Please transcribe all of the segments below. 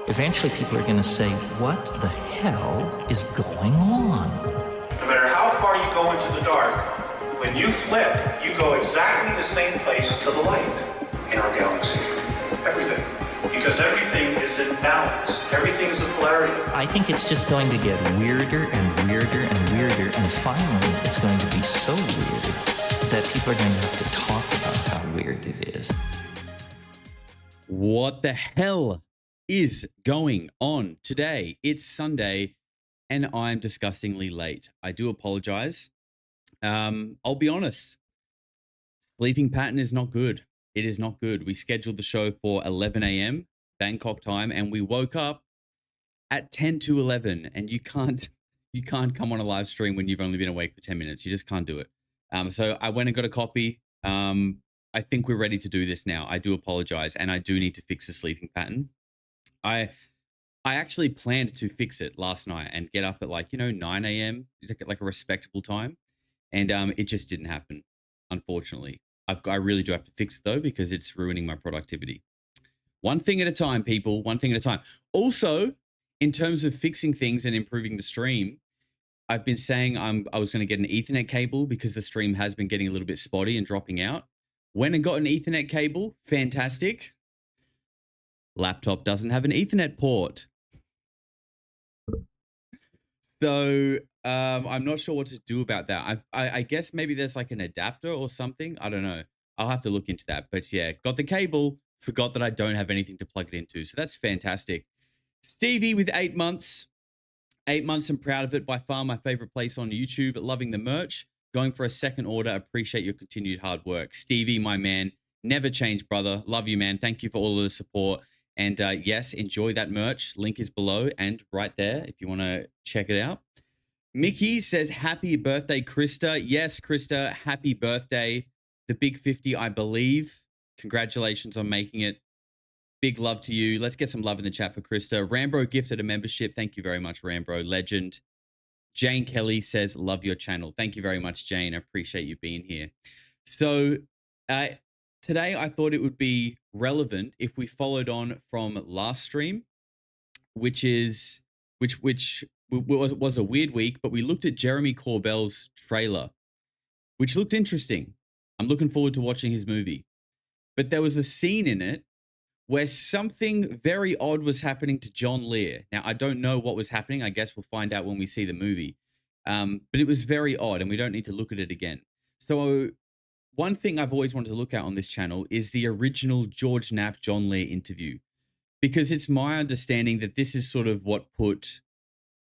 eventually people are going to say, what the hell is going on? No matter how far you go into the dark, when you flip, you go exactly the same place to the light in our galaxy. Everything. Because everything is in balance. Everything is a polarity. I think it's just going to get weirder and weirder and weirder, and finally it's going to be so weird that people are going to have to talk about how weird it is. What the hell is going on today? It's Sunday and I'm disgustingly late. I do apologize. I'll be honest. Sleeping pattern is not good. It is not good. We scheduled the show for 11 a.m. Bangkok time and we woke up at 10 to 11, and you can't come on a live stream when you've only been awake for 10 minutes. You just can't do it. So I went and got a coffee. I think we're ready to do this now. I do apologize, and I do need to fix the sleeping pattern. I actually planned to fix it last night and get up at 9 a.m. like a respectable time, and it just didn't happen, unfortunately. I really do have to fix it though, because it's ruining my productivity. One thing at a time, people. One thing at a time. Also, in terms of fixing things and improving the stream, I've been saying I was going to get an Ethernet cable because the stream has been getting a little bit spotty and dropping out. Went and got an Ethernet cable. Fantastic. Laptop doesn't have an Ethernet port. So I'm not sure what to do about that. I guess maybe there's like an adapter or something. I don't know. I'll have to look into that. But yeah, got the cable. Forgot that I don't have anything to plug it into. So that's fantastic. Stevie with 8 months. 8 months and proud of it. By far my favorite place on YouTube. Loving the merch. Going for a second order. Appreciate your continued hard work. Stevie, my man. Never change, brother. Love you, man. Thank you for all of the support. And yes, enjoy that merch. Link is below and right there if you want to check it out. Mickey says, happy birthday, Krista. Yes, Krista, happy birthday. The big 50, I believe. Congratulations on making it. Big love to you. Let's get some love in the chat for Krista. Rambro gifted a membership. Thank you very much, Rambro. Legend. Jane Kelly says, love your channel. Thank you very much, Jane. I appreciate you being here. So today I thought it would be relevant if we followed on from last stream, which was a weird week, but we looked at Jeremy Corbell's trailer, which looked interesting. I'm looking forward to watching his movie. But there was a scene in it where something very odd was happening to John Lear. Now, I don't know what was happening. I guess we'll find out when we see the movie. But it was very odd, and we don't need to look at it again. So one thing I've always wanted to look at on this channel is the original George Knapp, John Lear interview, because it's my understanding that this is sort of what put,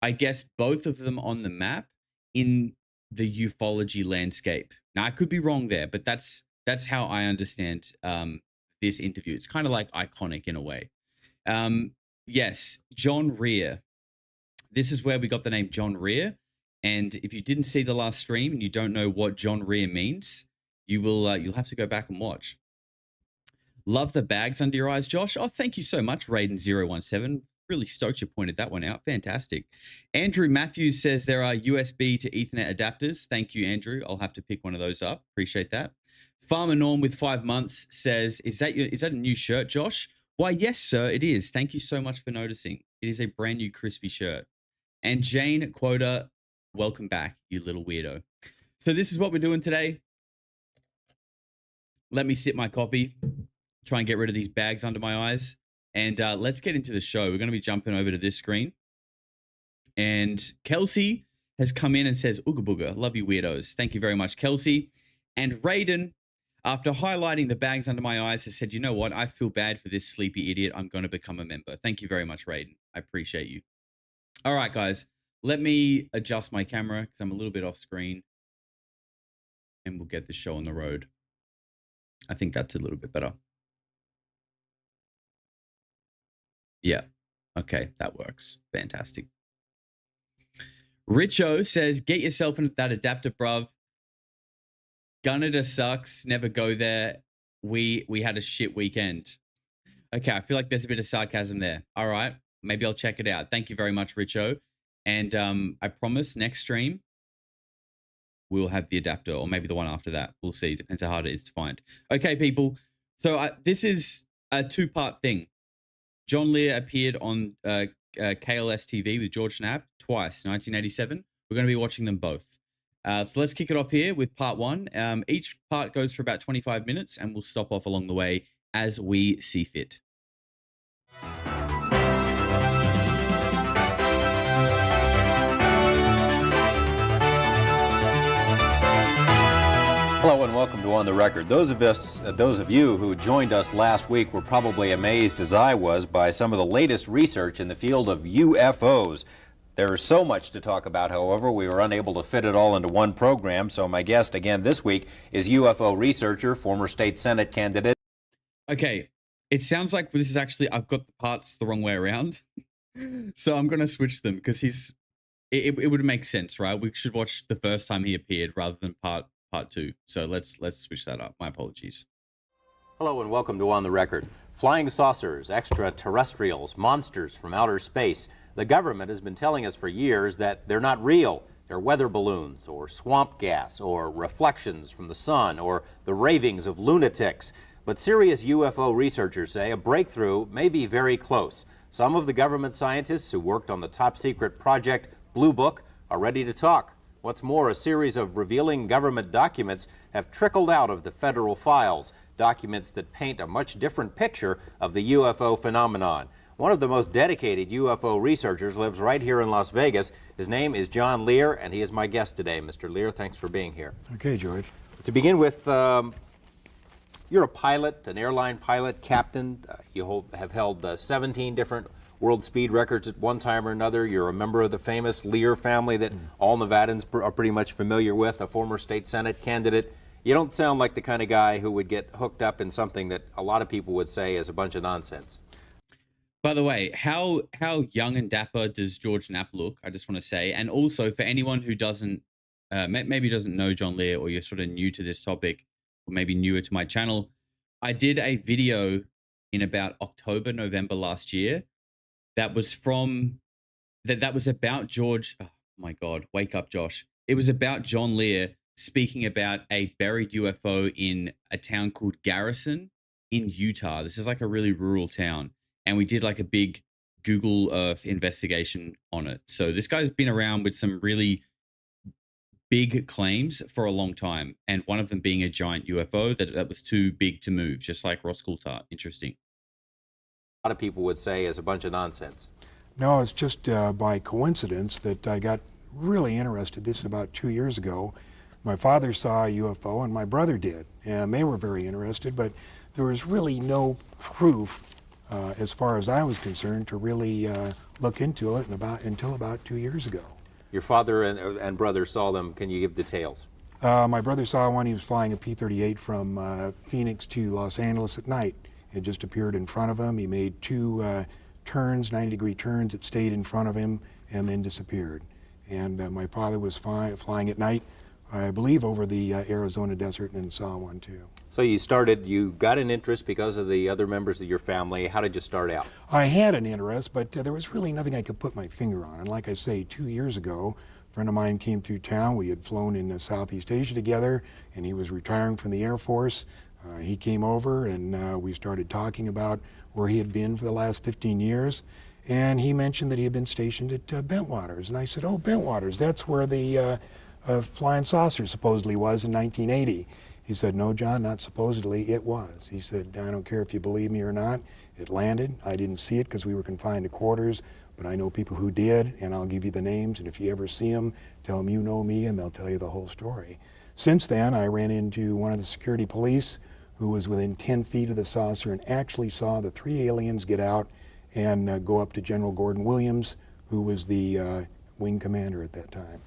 I guess, both of them on the map in the ufology landscape. Now, I could be wrong there, but that's how I understand this interview. It's kind of like iconic in a way. Yes, John Rear. This is where we got the name John Rear. And if you didn't see the last stream and you don't know what John Rear means, you'll have to go back and watch. Love the bags under your eyes, Josh. Oh, thank you so much, Raiden017. Really stoked you pointed that one out. Fantastic. Andrew Matthews says there are USB to Ethernet adapters. Thank you, Andrew. I'll have to pick one of those up. Appreciate that. Farmer Norm with 5 months says, is that a new shirt, Josh? Why, yes, sir, it is. Thank you so much for noticing. It is a brand new crispy shirt. And Jane Quota, welcome back, you little weirdo. So this is what we're doing today. Let me sip my coffee, try and get rid of these bags under my eyes. And let's get into the show. We're going to be jumping over to this screen. And Kelsey has come in and says, Ooga booga, love you weirdos. Thank you very much, Kelsey. And Raiden, after highlighting the bags under my eyes, has said, you know what? I feel bad for this sleepy idiot. I'm going to become a member. Thank you very much, Raiden. I appreciate you. All right, guys. Let me adjust my camera because I'm a little bit off screen. And we'll get the show on the road. I think that's a little bit better. Yeah. Okay, that works. Fantastic. Richo says, get yourself into that adapter, bruv. Gunnedah sucks. Never go there. We had a shit weekend. Okay, I feel like there's a bit of sarcasm there. All right, maybe I'll check it out. Thank you very much, Richo. And I promise next stream, we'll have the adapter, or maybe the one after that. We'll see. Depends how hard it is to find. Okay, people. So this is a two-part thing. John Lear appeared on KLS TV with George Knapp twice, 1987. We're going to be watching them both. So let's kick it off here with part one. Each part goes for about 25 minutes, and we'll stop off along the way as we see fit. Hello and welcome to On the Record. Those of you who joined us last week were probably amazed, as I was, by some of the latest research in the field of UFOs. There is so much to talk about, however, we were unable to fit it all into one program, so my guest again this week is UFO researcher, former state Senate candidate. Okay, it sounds like this is actually, I've got the parts the wrong way around. So I'm going to switch them because it would make sense, right? We should watch the first time he appeared rather than part two. So let's switch that up. My apologies. Hello and welcome to On the Record. Flying saucers, extraterrestrials, monsters from outer space. The government has been telling us for years that they're not real. They're weather balloons or swamp gas or reflections from the sun or the ravings of lunatics. But serious UFO researchers say a breakthrough may be very close. Some of the government scientists who worked on the top secret project Blue Book are ready to talk. What's more, a series of revealing government documents have trickled out of the federal files, documents that paint a much different picture of the UFO phenomenon. One of the most dedicated UFO researchers lives right here in Las Vegas. His name is John Lear, and he is my guest today. Mr. Lear, thanks for being here. Okay, George. To begin with, you're a pilot, an airline pilot, captain. You have held 17 different world speed records at one time or another. You're a member of the famous Lear family that all Nevadans are pretty much familiar with, a former state Senate candidate. You don't sound like the kind of guy who would get hooked up in something that a lot of people would say is a bunch of nonsense. By the way, how young and dapper does George Knapp look? I just want to say, and also for anyone who doesn't maybe doesn't know John Lear, or you're sort of new to this topic, or maybe newer to my channel, I did a video in about October, November last year that was about George. Oh my God, wake up, Josh! It was about John Lear speaking about a buried UFO in a town called Garrison in Utah. This is like a really rural town. And we did like a big Google Earth investigation on it. So this guy's been around with some really big claims for a long time. And one of them being a giant UFO that was too big to move, just like Ross Coulthart. Interesting. A lot of people would say is a bunch of nonsense. No, it's just by coincidence that I got really interested. This about 2 years ago. My father saw a UFO and my brother did. And they were very interested, but there was really no proof as far as I was concerned, to really look into it until about 2 years ago. Your father and brother saw them. Can you give details? My brother saw one. He was flying a P-38 from Phoenix to Los Angeles at night. It just appeared in front of him. He made two turns, 90-degree turns. It stayed in front of him and then disappeared. And my father was flying at night, I believe, over the Arizona desert, and saw one too. So you got an interest because of the other members of your family. How did you start out? I had an interest, but there was really nothing I could put my finger on. And like I say, 2 years ago, a friend of mine came through town. We had flown in Southeast Asia together, and he was retiring from the Air Force. He came over, and we started talking about where he had been for the last 15 years. And he mentioned that he had been stationed at Bentwaters. And I said, oh, Bentwaters, that's where the flying saucer supposedly was in 1980. He said, no, John, not supposedly, it was. He said, I don't care if you believe me or not, it landed. I didn't see it because we were confined to quarters, but I know people who did, and I'll give you the names, and if you ever see them, tell them you know me, and they'll tell you the whole story. Since then, I ran into one of the security police who was within 10 feet of the saucer and actually saw the three aliens get out and go up to General Gordon Williams, who was the wing commander at that time.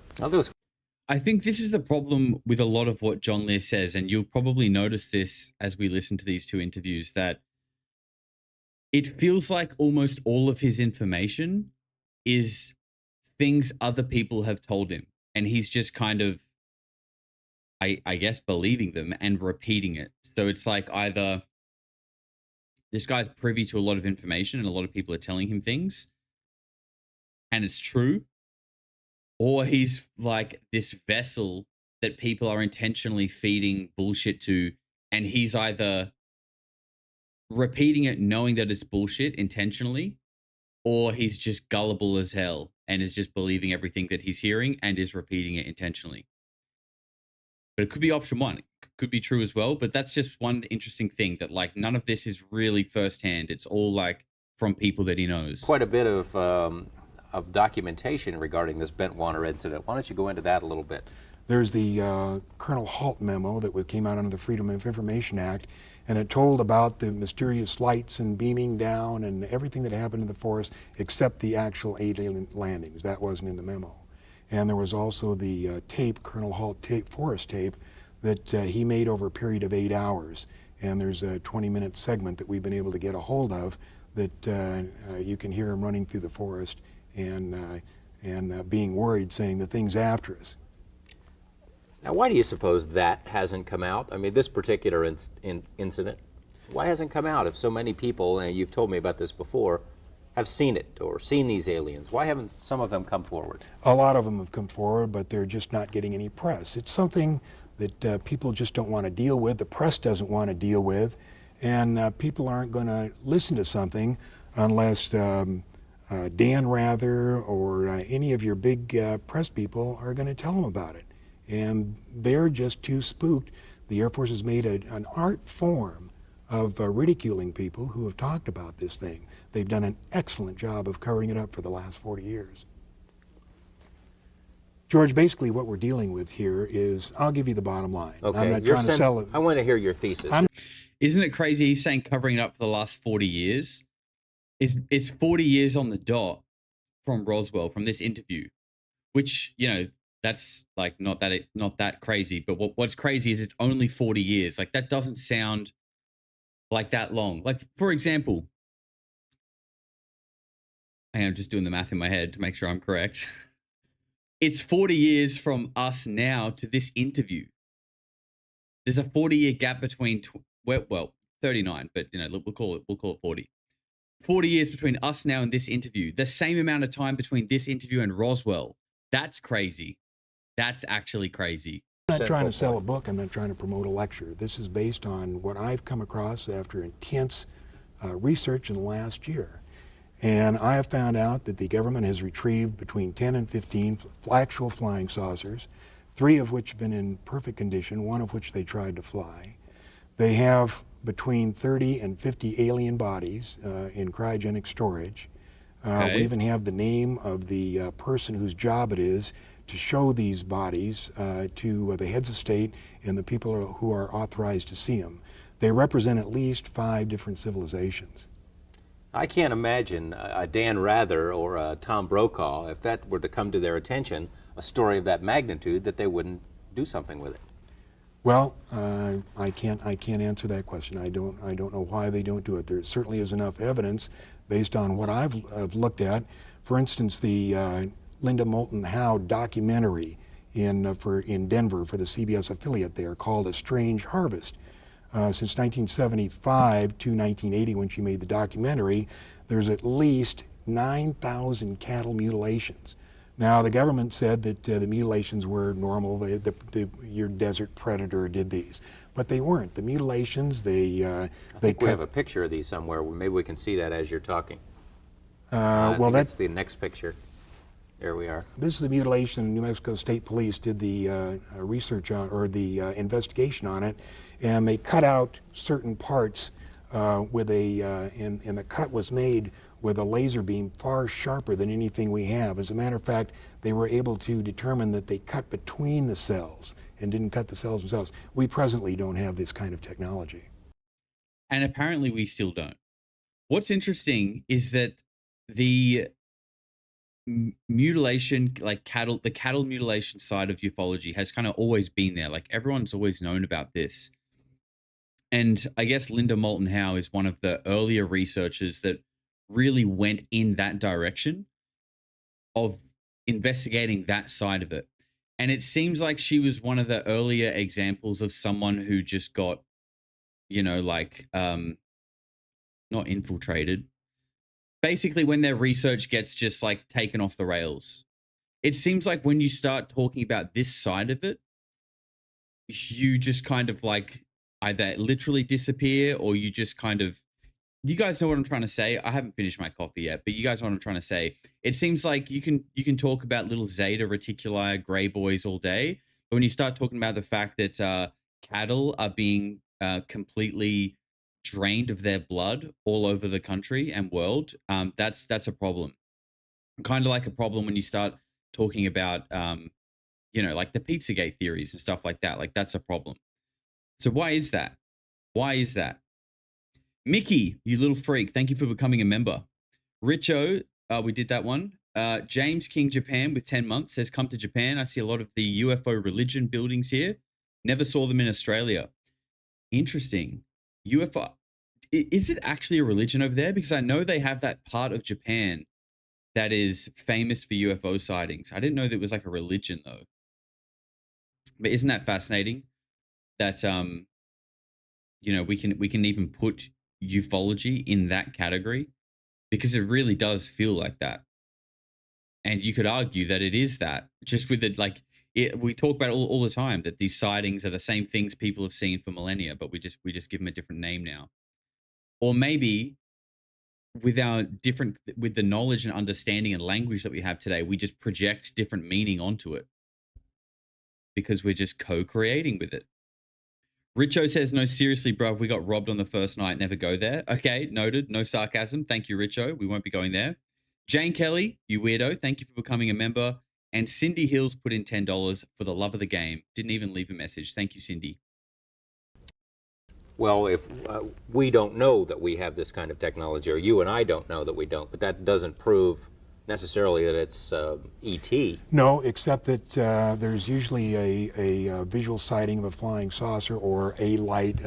I think this is the problem with a lot of what John Lear says, and you'll probably notice this as we listen to these two interviews, that it feels like almost all of his information is things other people have told him, and he's just kind of, I guess, believing them and repeating it. So it's like either this guy's privy to a lot of information and a lot of people are telling him things, and it's true, or he's like this vessel that people are intentionally feeding bullshit to, and he's either repeating it knowing that it's bullshit intentionally, or he's just gullible as hell and is just believing everything that he's hearing and is repeating it intentionally. But it could be option one. It could be true as well. But that's just one interesting thing, that like none of this is really firsthand. It's all like from people that he knows. Quite a bit of documentation regarding this Bentwater incident. Why don't you go into that a little bit? There's the Colonel Halt memo that came out under the Freedom of Information Act, and it told about the mysterious lights and beaming down and everything that happened in the forest except the actual alien landings. That wasn't in the memo. And there was also the tape, Colonel Halt tape, forest tape, that he made over a period of 8 hours. And there's a 20-minute segment that we've been able to get a hold of that you can hear him running through the forest and being worried, saying the thing's after us. Now, why do you suppose that hasn't come out? I mean, this particular incident, why hasn't come out if so many people, and you've told me about this before, have seen it or seen these aliens? Why haven't some of them come forward? A lot of them have come forward, but they're just not getting any press. It's something that people just don't want to deal with. The press doesn't want to deal with, and people aren't going to listen to something unless Dan Rather or any of your big press people are going to tell them about it. And they're just too spooked. The Air Force has made an art form of ridiculing people who have talked about this thing. They've done an excellent job of covering it up for the last 40 years. George, basically what we're dealing with here is, I'll give you the bottom line. Okay. I'm not trying to sell it. I want to hear your thesis. Isn't it crazy? He's saying covering it up for the last 40 years. It's 40 years on the dot from Roswell, from this interview, which, you know, that's like not that crazy. But what's crazy is it's only 40 years. Like, that doesn't sound like that long. Like, for example, I'm just doing the math in my head to make sure I'm correct. It's 40 years from us now to this interview. There's a 40-year gap between, 39, but you know, we'll call it 40. 40 years between us now and this interview. The same amount of time between this interview and Roswell. That's crazy. That's actually crazy. I'm not trying to sell a book. I'm not trying to promote a lecture. This is based on what I've come across after intense research in the last year. And I have found out that the government has retrieved between 10 and 15 actual flying saucers, 3 of which have been in perfect condition, 1 of which they tried to fly. They have between 30 and 50 alien bodies in cryogenic storage. Okay. We even have the name of the person whose job it is to show these bodies to the heads of state and the people who are authorized to see them. They represent at least 5 different civilizations. I can't imagine a Dan Rather or a Tom Brokaw, if that were to come to their attention, a story of that magnitude, that they wouldn't do something with it. Well, I can't answer that question. I don't know why they don't do it. There certainly is enough evidence based on what I've looked at. For instance, the Linda Moulton Howe documentary in Denver for the CBS affiliate there, called A Strange Harvest. Since 1975 to 1980, when she made the documentary, there's at least 9,000 cattle mutilations. Now, the government said that the mutilations were normal. Your desert predator did these, but they weren't. The mutilations, I think we have a picture of these somewhere. Maybe we can see that as you're talking. Well, that's the next picture. There we are. This is the mutilation. New Mexico State Police did the research on, or the investigation on it, and they cut out certain parts with and the cut was made with a laser beam far sharper than anything we have. As a matter of fact, they were able to determine that they cut between the cells and didn't cut the cells themselves. We presently don't have this kind of technology. And apparently we still don't. What's interesting is that the mutilation, like the cattle mutilation side of ufology has kind of always been there. Like, everyone's always known about this. And I guess Linda Moulton Howe is one of the earlier researchers that really went in that direction of investigating that side of it. And it seems like she was one of the earlier examples of someone who just got, you know, like, not infiltrated. Basically, when their research gets just like taken off the rails. It seems like when you start talking about this side of it, you just kind of like either literally disappear, or you just kind of, you guys know what I'm trying to say. I haven't finished my coffee yet, but you guys know what I'm trying to say. It seems like you can talk about little Zeta Reticuli gray boys all day, but when you start talking about the fact that cattle are being completely drained of their blood all over the country and world, that's a problem. Kind of like a problem when you start talking about like the Pizzagate theories and stuff like that. Like that's a problem. So why is that? Why is that? Mickey, you little freak, thank you for becoming a member. Richo, we did that one. James King Japan with 10 months says, come to Japan. I see a lot of the UFO religion buildings here. Never saw them in Australia. Interesting. UFO. Is it actually a religion over there? Because I know they have that part of Japan that is famous for UFO sightings. I didn't know that it was like a religion though. But isn't that fascinating? That we can even put ufology in that category, because it really does feel like that. And you could argue that it is that, just with it, like we talk about it all the time, that these sightings are the same things people have seen for millennia, but we just give them a different name now. Or maybe with the knowledge and understanding and language that we have today, we just project different meaning onto it because we're just co-creating with it. Richo says, no, seriously, bro, we got robbed on the first night. Never go there. Okay, noted. No sarcasm. Thank you, Richo. We won't be going there. Jane Kelly, you weirdo. Thank you for becoming a member. And Cindy Hills put in $10 for the love of the game. Didn't even leave a message. Thank you, Cindy. Well, if we don't know that we have this kind of technology, or you and I don't know that we don't, but that doesn't prove necessarily that it's ET. No, except that there's usually a visual sighting of a flying saucer or a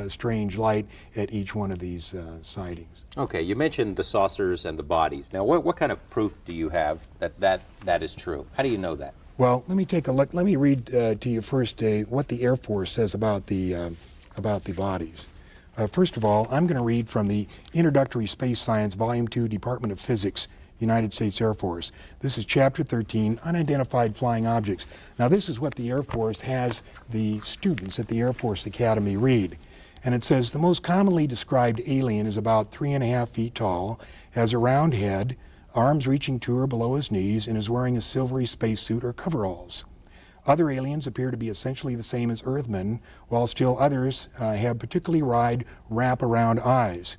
strange light at each one of these sightings. Okay, you mentioned the saucers and the bodies. Now, what kind of proof do you have that is true? How do you know that? Well, let me take a look. Let me read to you first what the Air Force says about the bodies. First of all, I'm going to read from the Introductory Space Science, Volume 2, Department of Physics, United States Air Force. This is Chapter 13, Unidentified Flying Objects. Now, this is what the Air Force has the students at the Air Force Academy read. And it says, the most commonly described alien is about 3.5 feet tall, has a round head, arms reaching to or below his knees, and is wearing a silvery spacesuit or coveralls. Other aliens appear to be essentially the same as Earthmen, while still others have particularly wide wrap-around eyes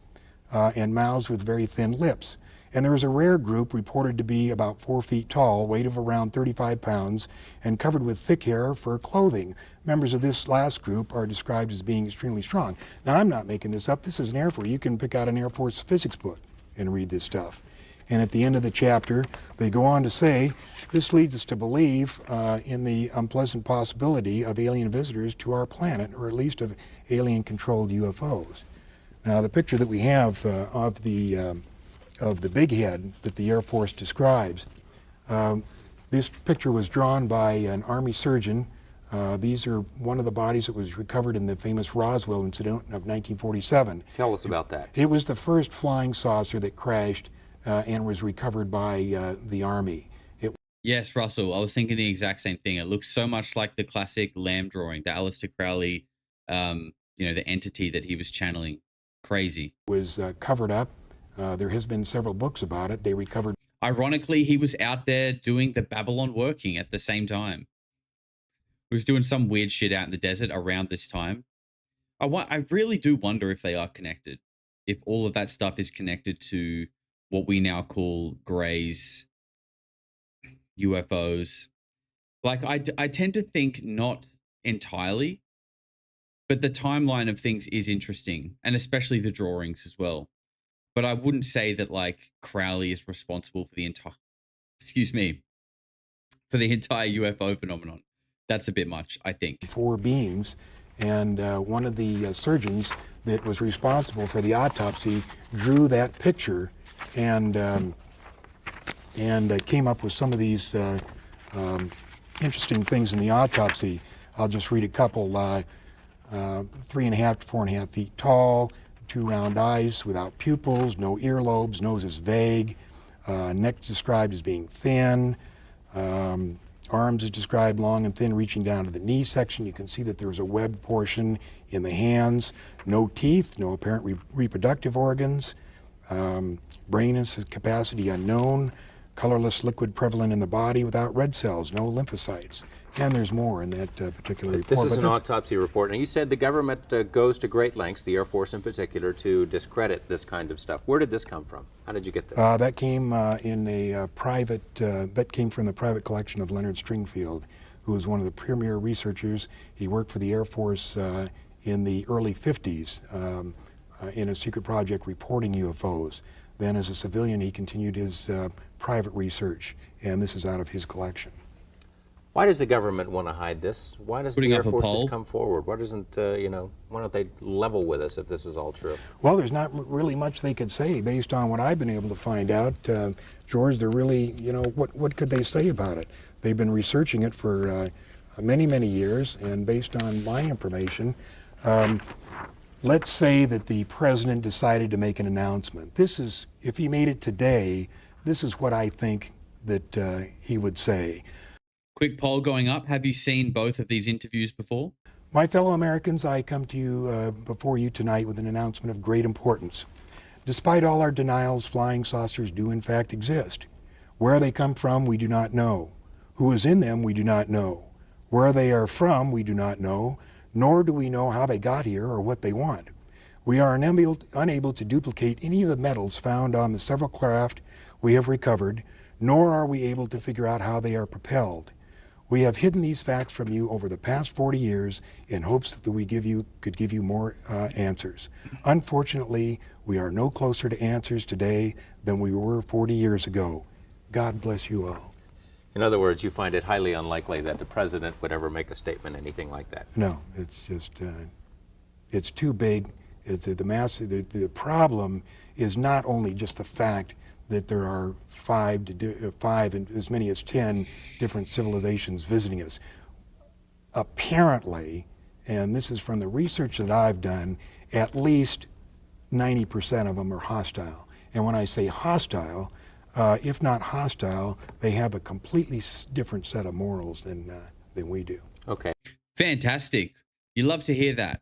and mouths with very thin lips. And there is a rare group reported to be about 4 feet tall, weight of around 35 pounds, and covered with thick hair for clothing. Members of this last group are described as being extremely strong. Now, I'm not making this up. This is an Air Force. You can pick out an Air Force physics book and read this stuff. And at the end of the chapter, they go on to say, this leads us to believe in the unpleasant possibility of alien visitors to our planet, or at least of alien-controlled UFOs. Now, the picture that we have of the big head that the Air Force describes, this picture was drawn by an Army surgeon. These are one of the bodies that was recovered in the famous Roswell incident of 1947. Tell us about that. It was the first flying saucer that crashed and was recovered by the Army. Yes, Russell, I was thinking the exact same thing. It looks so much like the classic Lamb drawing, the Aleister Crowley, the entity that he was channeling. Crazy. Was covered up. There has been several books about it. They recovered. Ironically, he was out there doing the Babylon working at the same time. He was doing some weird shit out in the desert around this time. I really do wonder if they are connected. If all of that stuff is connected to what we now call Greys, UFOs. Like, I tend to think not entirely, but the timeline of things is interesting, and especially the drawings as well. But I wouldn't say that, like, Crowley is responsible for the entire, for the entire UFO phenomenon. That's a bit much, I think. 4 beings, and one of the surgeons that was responsible for the autopsy drew that picture and came up with some of these interesting things in the autopsy. I'll just read a couple. 3.5 to 4.5 feet tall, 2 round eyes without pupils, no earlobes, nose is vague, neck described as being thin, arms is described long and thin reaching down to the knee section. You can see that there's a webbed portion in the hands, no teeth, no apparent reproductive organs, Brain capacity unknown, colorless liquid prevalent in the body without red cells, no lymphocytes. And there's more in that particular report. This is an autopsy report. And you said the government goes to great lengths, the Air Force in particular, to discredit this kind of stuff. Where did this come from? How did you get this? That came in a private, that came from the private collection of Leonard Stringfield, who was one of the premier researchers. He worked for the Air Force in the early 50s in a secret project reporting UFOs. Then as a civilian, he continued his private research, and this is out of his collection. Why does the government want to hide this? Why does the Air Force just come forward? Why doesn't, you know, why don't they level with us if this is all true? Well, there's not really much they could say based on what I've been able to find out. George, they're really, you know, what could they say about it? They've been researching it for many, many years, and based on my information, let's say that the president decided to make an announcement. This is, if he made it today, this is what I think that he would say. Quick poll going up. Have you seen both of these interviews before? My fellow Americans, I come to you before you tonight with an announcement of great importance. Despite all our denials, flying saucers do in fact exist. Where they come from, we do not know. Who is in them, we do not know. Where they are from, we do not know, nor do we know how they got here or what they want. We are unable to duplicate any of the metals found on the several craft we have recovered, nor are we able to figure out how they are propelled. We have hidden these facts from you over the past 40 years in hopes that we could give you more answers. Unfortunately, we are no closer to answers today than we were 40 years ago. God bless you all. In other words, you find it highly unlikely that the president would ever make a statement, anything like that? No, it's just, it's too big. It's the problem is not only just the fact that there are five and as many as 10 different civilizations visiting us. Apparently, and this is from the research that I've done, at least 90% of them are hostile. And when I say hostile, if not hostile, they have a completely different set of morals than we do. Okay. Fantastic. You love to hear that.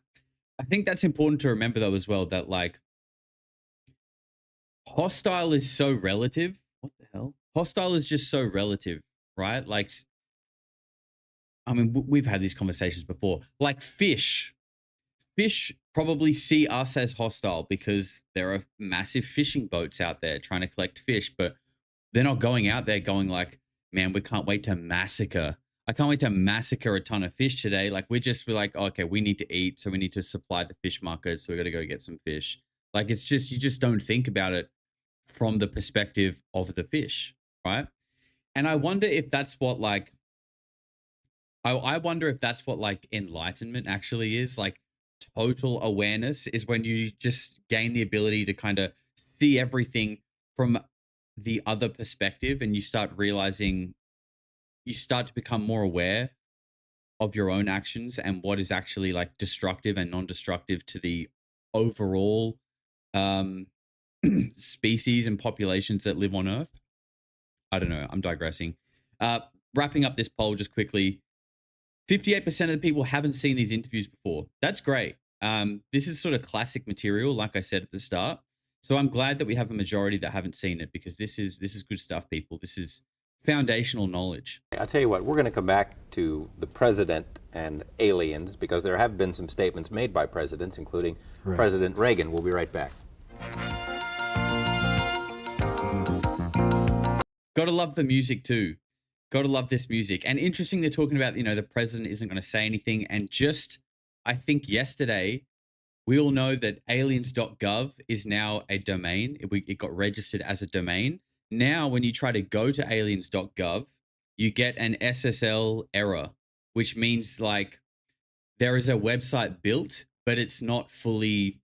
I think that's important to remember though as well, that like hostile is so relative. What the hell? Hostile is just so relative, right? Like, I mean, we've had these conversations before. Like fish probably see us as hostile because there are massive fishing boats out there trying to collect fish, but they're not going out there going like, man, we can't wait to massacre. I can't wait to massacre a ton of fish today. Like we're like, oh, okay, we need to eat. So we need to supply the fish markets. So we got to go get some fish. Like it's just, you just don't think about it from the perspective of the fish, right? And I wonder if that's what like, I wonder if that's what like enlightenment actually is. Like total awareness is when you just gain the ability to kind of see everything from the other perspective, and you start realizing, you start to become more aware of your own actions and what is actually like destructive and non-destructive to the overall species and populations that live on Earth. I don't know. I'm digressing. Wrapping up this poll just quickly. 58% of the people haven't seen these interviews before. That's great. This is sort of classic material, like I said at the start. So I'm glad that we have a majority that haven't seen it, because this is good stuff, people. This is foundational knowledge. I'll tell you what, we're going to come back to the president and aliens, because there have been some statements made by presidents, including President Reagan. We'll be right back. Gotta love the music too. Gotta love this music. And interesting, they're talking about, you know, the president isn't going to say anything. And just, I think yesterday, we all know that aliens.gov is now a domain. It got registered as a domain. Now, when you try to go to aliens.gov, you get an SSL error, which means like there is a website built, but it's not fully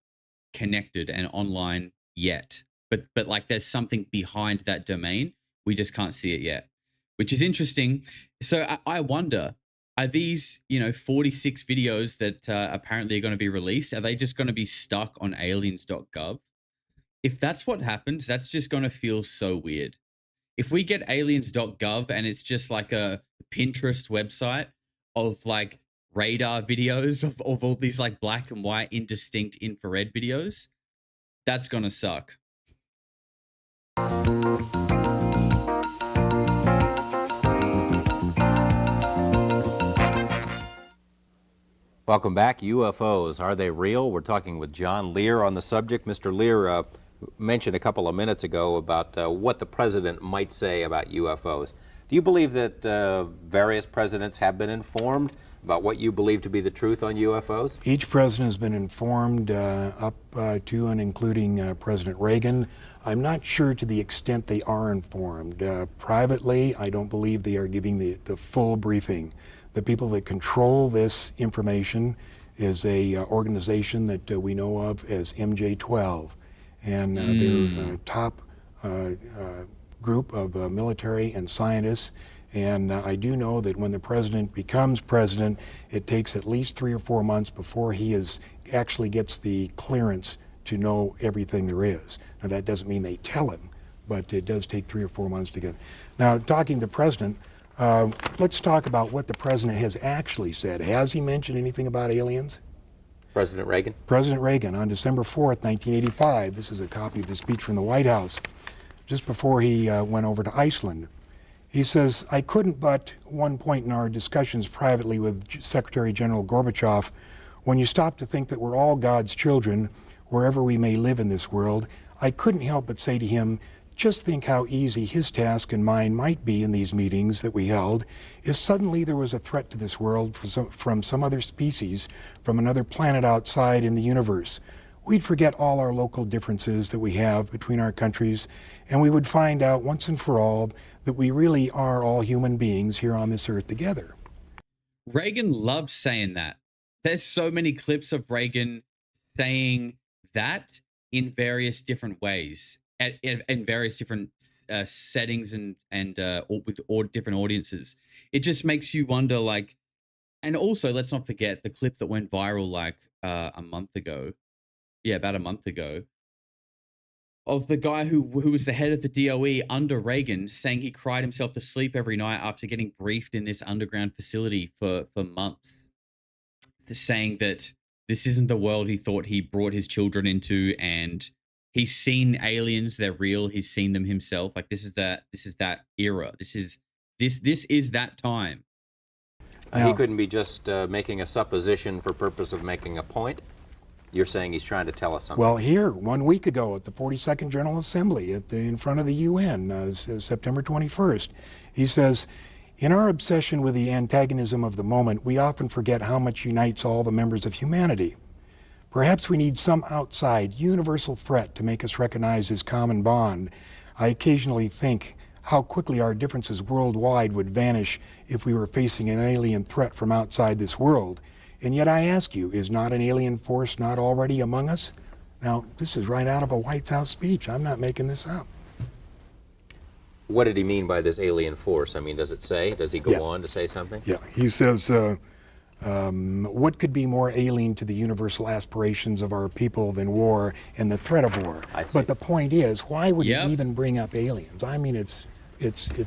connected and online yet. But like there's something behind that domain. We just can't see it yet, which is interesting. So I wonder, are these, you know, 46 videos that apparently are going to be released, are they just going to be stuck on aliens.gov? If that's what happens, that's just going to feel so weird. If we get aliens.gov and it's just like a Pinterest website of like radar videos of all these like black and white indistinct infrared videos, that's going to suck. Welcome back. UFOs, are they real? We're talking with John Lear on the subject. Mr. Lear mentioned a couple of minutes ago about what the president might say about UFOs. Do you believe that various presidents have been informed about what you believe to be the truth on UFOs? Each president has been informed up to and including President Reagan. I'm not sure to the extent they are informed. Privately, I don't believe they are giving the full briefing. The people that control this information is a organization that we know of as MJ-12, and they're a top group of military and scientists. And I do know that when the president becomes president, it takes at least 3 or 4 months before he actually gets the clearance to know everything there is. Now, that doesn't mean they tell him, but it does take 3 or 4 months to get. Now, talking to the president, let's talk about what the president has actually said. Has he mentioned anything about aliens? President Reagan? President Reagan, on December 4th, 1985, this is a copy of the speech from the White House, just before he went over to Iceland. He says, "I couldn't but, one point in our discussions privately with Secretary General Gorbachev, when you stop to think that we're all God's children, wherever we may live in this world, I couldn't help but say to him, just think how easy his task and mine might be in these meetings that we held if suddenly there was a threat to this world from some other species, from another planet outside in the universe. We'd forget all our local differences that we have between our countries, and we would find out once and for all that we really are all human beings here on this earth together." Reagan loved saying that. There's so many clips of Reagan saying that in various different ways, in various different settings and with all different audiences. It just makes you wonder, like, and also let's not forget the clip that went viral like a month ago. Yeah, about a month ago, of the guy who was the head of the DOE under Reagan saying he cried himself to sleep every night after getting briefed in this underground facility for months, saying that this isn't the world he thought he brought his children into, and he's seen aliens, they're real, he's seen them himself. Like, this is that era. This is that time. He couldn't be just making a supposition for purpose of making a point. You're saying he's trying to tell us something. Well, here, 1 week ago at the 42nd General Assembly in front of the UN, September 21st, he says, "In our obsession with the antagonism of the moment, we often forget how much unites all the members of humanity. Perhaps we need some outside, universal threat to make us recognize this common bond. I occasionally think how quickly our differences worldwide would vanish if we were facing an alien threat from outside this world. And yet I ask you, is not an alien force not already among us?" Now, this is right out of a White House speech. I'm not making this up. What did he mean by this alien force? I mean, does it say? Does he go on to say something? Yeah, he says, what could be more alien to the universal aspirations of our people than war and the threat of war? I see. But the point is, why would he even bring up aliens? I mean, it's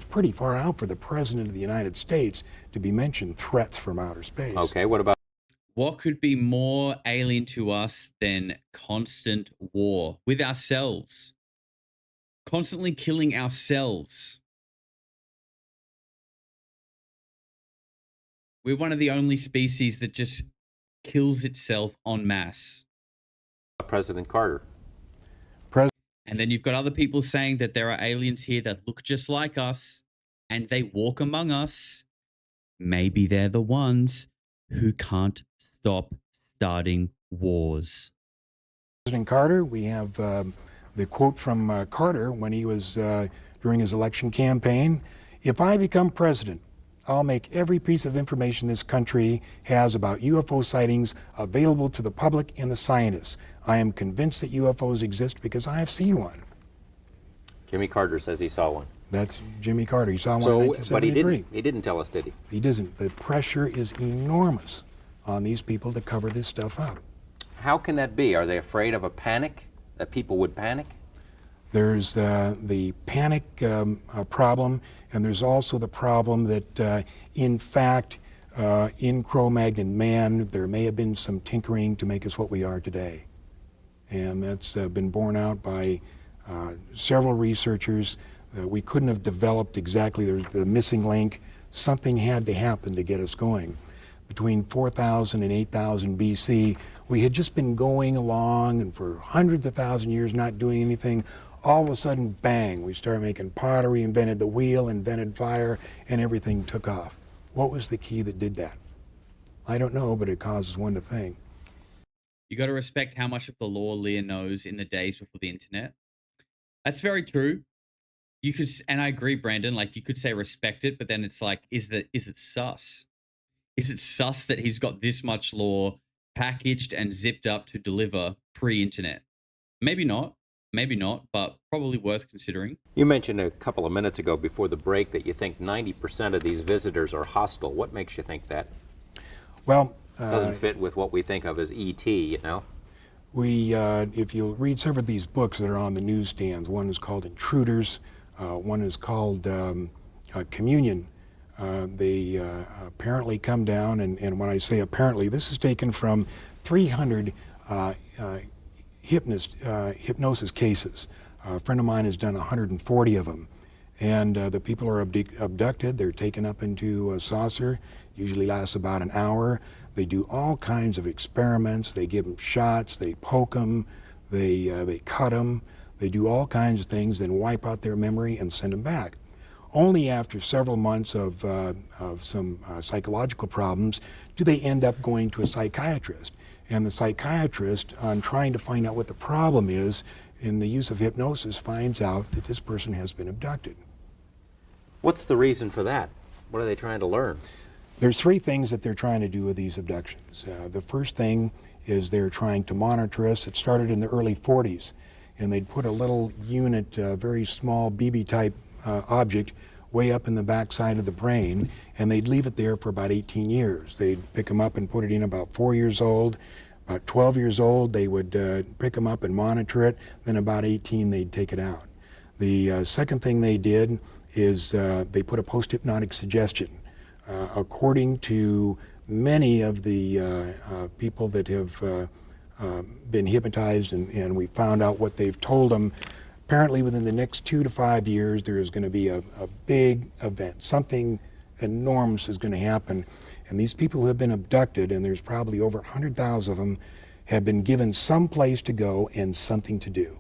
pretty far out for the President of the United States to be mentioned threats from outer space. Okay, what about? What could be more alien to us than constant war with ourselves? Constantly killing ourselves. We're one of the only species that just kills itself en masse. President Carter. And then you've got other people saying that there are aliens here that look just like us and they walk among us. Maybe they're the ones who can't stop starting wars. President Carter, we have the quote from Carter when he was during his election campaign. "If I become president, I'll make every piece of information this country has about UFO sightings available to the public and the scientists. I am convinced that UFOs exist because I have seen one." Jimmy Carter says he saw one. That's Jimmy Carter. He saw one in 1973. But he didn't tell us, did he? He doesn't. The pressure is enormous on these people to cover this stuff up. How can that be? Are they afraid of a panic? That people would panic? There's the panic problem, and there's also the problem that, in fact, in Cro-Magnon man, there may have been some tinkering to make us what we are today. And that's been borne out by Several researchers, we couldn't have developed exactly the missing link. Something had to happen to get us going. Between 4000 and 8000 BC, we had just been going along and for hundreds of thousand years not doing anything. All of a sudden, bang, we started making pottery, invented the wheel, invented fire, and everything took off. What was the key that did that? I don't know, but it causes one to think. You got to respect how much of the law Lear knows in the days before the internet. That's very true. You could, and I agree, Brandon. Like you could say respect it, but then it's like, is it sus? Is it sus that he's got this much law packaged and zipped up to deliver pre-internet? Maybe not, but probably worth considering. You mentioned a couple of minutes ago before the break that you think 90% of these visitors are hostile. What makes you think that? Well, doesn't fit with what we think of as ET, you know? If you read several of these books that are on the newsstands, one is called Intruders, one is called Communion. They apparently come down, and when I say apparently, this is taken from 300 hypnosis cases. A friend of mine has done 140 of them. And the people are abducted, they're taken up into a saucer, usually lasts about an hour. They do all kinds of experiments. They give them shots, they poke them, they cut them, they do all kinds of things, then wipe out their memory and send them back. Only after several months of some psychological problems do they end up going to a psychiatrist. And the psychiatrist, on trying to find out what the problem is, in the use of hypnosis, finds out that this person has been abducted. What's the reason for that? What are they trying to learn? There's three things that they're trying to do with these abductions. The first thing is they're trying to monitor us. It started in the early 40s, and they'd put a little unit, very small BB-type object, way up in the backside of the brain, and they'd leave it there for about 18 years. They'd pick them up and put it in about 4 years old. About 12 years old, they would pick them up and monitor it. Then about 18, they'd take it out. The second thing they did is they put a post-hypnotic suggestion. According to many of the people that have been hypnotized, and we found out what they've told them, apparently within the next 2 to 5 years, there is going to be a big event. Something enormous is going to happen. And these people who have been abducted, and there's probably over 100,000 of them, have been given some place to go and something to do.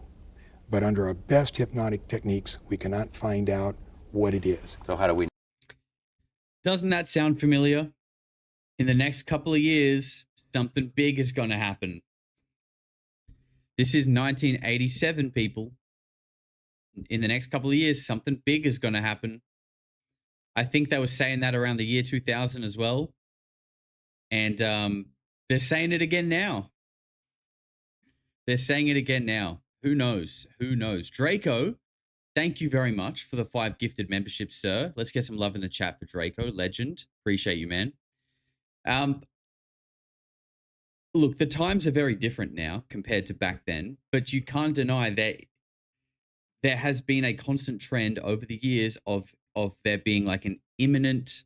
But under our best hypnotic techniques, we cannot find out what it is. So how do we? Doesn't that sound familiar? In the next couple of years, something big is going to happen. This is 1987, people. In the next couple of years, something big is going to happen. I think they were saying that around the year 2000 as well. And they're saying it again now. They're saying it again now. Who knows? Who knows? Draco, thank you very much for the 5 gifted memberships, sir. Let's get some love in the chat for Draco. Legend. Appreciate you, man. Look, the times are very different now compared to back then, but you can't deny that there has been a constant trend over the years of there being like an imminent,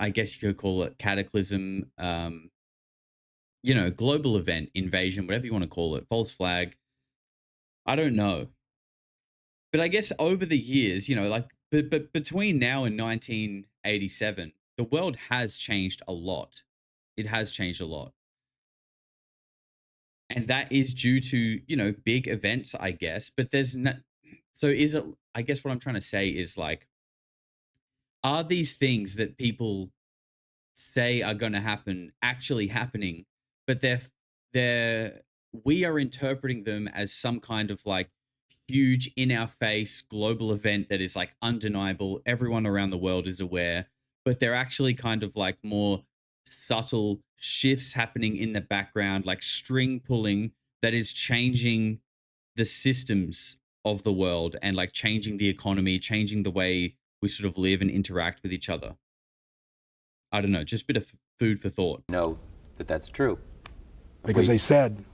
I guess you could call it cataclysm, global event, invasion, whatever you want to call it, false flag. I don't know. But I guess over the years, but between now and 1987, the world has changed a lot. It has changed a lot. And that is due to, big events, I guess. But there's not. So is it, I guess what I'm trying to say is like, are these things that people say are going to happen actually happening, but we are interpreting them as some kind of like huge in our face global event that is like undeniable. Everyone around the world is aware, but they're actually kind of like more subtle shifts happening in the background, like string pulling that is changing the systems of the world and like changing the economy, changing the way we sort of live and interact with each other. I don't know, just a bit of food for thought. Know that that's true. Because they said